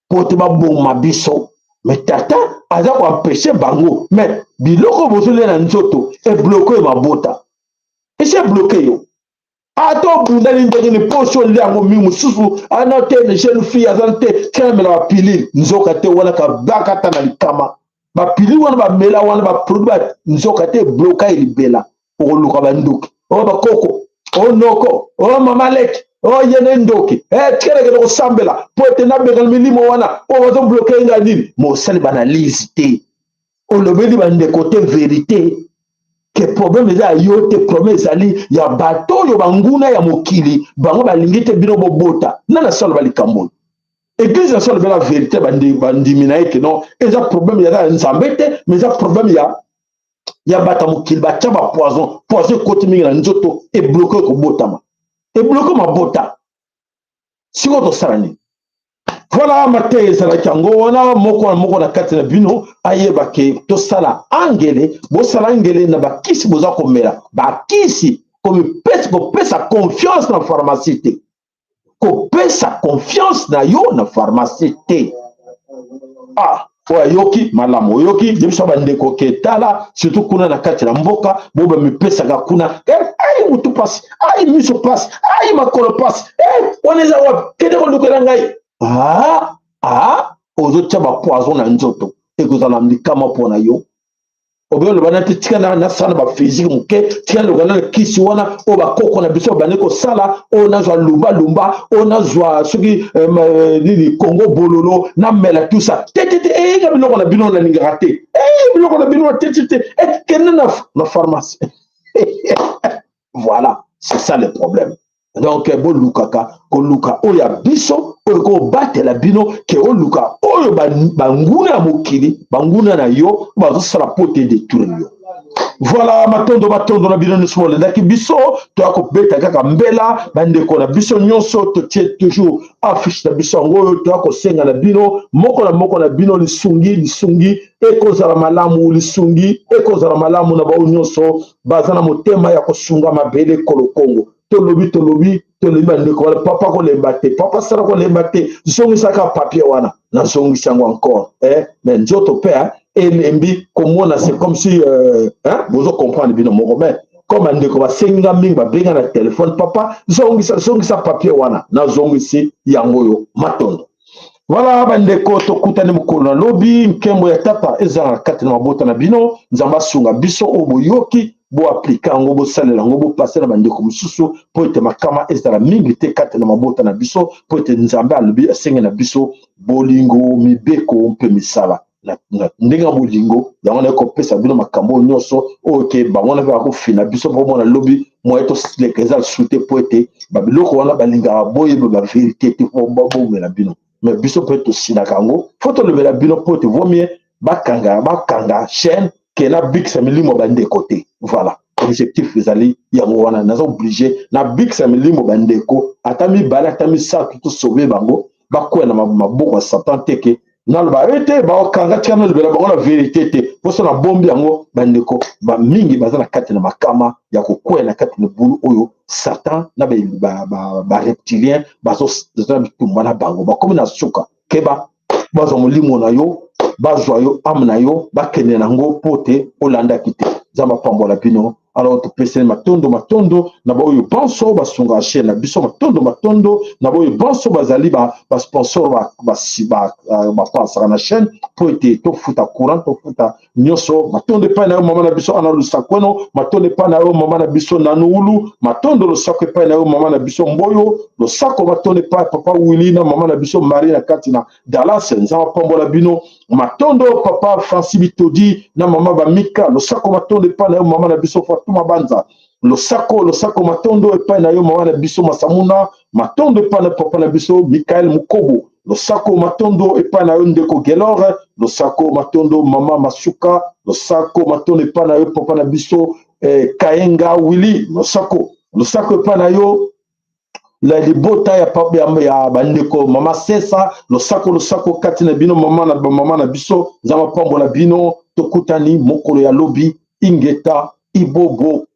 po te baboma biso mais tata aza koempêche bango mais biloko bozolia na nzoto ebloke mabota ese bloke yo ato bunda ni ndenge ni poso liango mi mususu ana te ne jeune fille azante kemela ba pili nzoka te wana ka bakata na likama ba pili wana ba mela wana ba produit nzoka te bloka ilibela pour luka banduki o ba koko o noko o mama leki o yene ndoki tkele ke ko sambela po te na begal milimo wana o wazo bloquer nga nini mo sali banalise te o lobeli bande côté vérité que problème eza yo te problème ezali ya bato oyo banguna ya mokili bango balingi te bino bobota nana solo balikambo église solo bela vérité bandimi na eke non eza problème ya nzambe te mais eza problème ya bata mokili batya ba poison côté mingi na nzoto e bloquer ko botama e bloquer mabota siko to sala nini voilà mate ezalaki yango wana moko na kati na bino ayeba ke tosala angele bosala angele na bakisi boza komela bakisi kopesa confiance na pharmacie te kopesa confiance na yo na pharmacie te oyoki malamu oyoki biso bandeko ke tala surtout kuna na kati na mboka bo bamipesaka kuna ai mutu pasi ai miso pasi ai makolo pasi wana eza wapi kende kolukela ngai ozotya bapoison na nzoto ekozala likama mpona yo obe lobana te tika na sana baphysique moke tika lokana na kisi wana oyo bakoko na biso bande kosala oyo nazwa lumbalumba oyo nazwa soki nini kongo bololo namela tout ça tetete eyinga biloko na bino nalingaka te biloko na bino tetete kende na pharmacie voilà c'est ça le problème. Donc bolukaka koluka oya biso oyo ko batela bino ke oluka oyo banguna ya mokili banguna na yo bazosala pote détruire yo. Voilà matondo na bino nyonso bolendaki biso toya kobeta kaka mbela bandeko na biso nyonso totie toujours affiche na biso yango oyo toya kosenga na bino moko na bino lisungi ekozala malamu lisungi ekozala malamu na bao nyonso baza na motema ya kosunga mabele kolokongo tolobi bandeko wana papa kolemba te papa sala kolemba te zongisaka papier wana na zongisa yango encore mais nzoto pe elembi komona c'est comme si bozo comprendre bino moko mais comme andeko basenga mingi babenga na téléphone papa zongisa papier wana na zongisi yango yo matondo. Voilà bandeko tokutani mokolo na lobi nkembo ya tata ezala kati na mabota na bino nzamba sunga biso oboyoki bo aplika yango bosalela yango bopase na bandeko mosusu po ete makama ezala mingi te kati na mabota na biso po ete nzambe alobi asenge na biso bolingo mibeko mpe misala na ndenge bolingo yango na ekopesa bino makambo nyonso oyo ke bango na bakofina biso bomona lobi moye tosileka eza lisusu te po ete babiloko wana balingaka boyeba baverité te po babomela bino mais biso mpe tosilaka yango fo tolobela bino po ete vomie bakanga chaîne ke na bikisa milimo bandeko te. Voilà objectif ezali yango wana naza obligé na bikisa milimo bandeko ata mibale ata misato tosauve bango bakwea na maboko ya satan te ke naloba ete bakanga tika nalobela bango na vérité te poso na bombi yango bandeko bamingi baza na kati na makama ya kokwea na kati na bulu oyo satan na bareptilien bazozala bitumba na bango bakomi na suka keba bazwa molimo na yo bazwa yo ame na yo bakende nango po te olandaki te nzambe apambola bino. Alors topeseni matondo na baoyo banso basunga chaîne na biso matondo na baoyo banso bazali basponsor bapasaka na chaîne po ete tofuta courant tofuta nyonso matondo epai na yo mama na biso ana lusakweno matondo epai na yo mama na biso nanuulu matondo losako epai na yo mama na biso mboyo losako matondo epai papa Willy na mama na biso Marie na kati na Dallas nzambe apambola bino matondo papa Francis Bitodi na mama bamika losako matondo epai na yo mama na biso Fatuma Banza losako matondo epai na yo mama na biso Masamuna matondo epai na papa na biso Michael Mukobo losako matondo epai na yo ndeko Gelore losako matondo mama Masuka losako matondo epai na yo papa na biso Kaenga Willy losako epai na yo la libota ya bandeko mama Sesa losako kati na bino mama na biso nzambe apambola bino tokutani mokolo ya lobi ingeta ibobo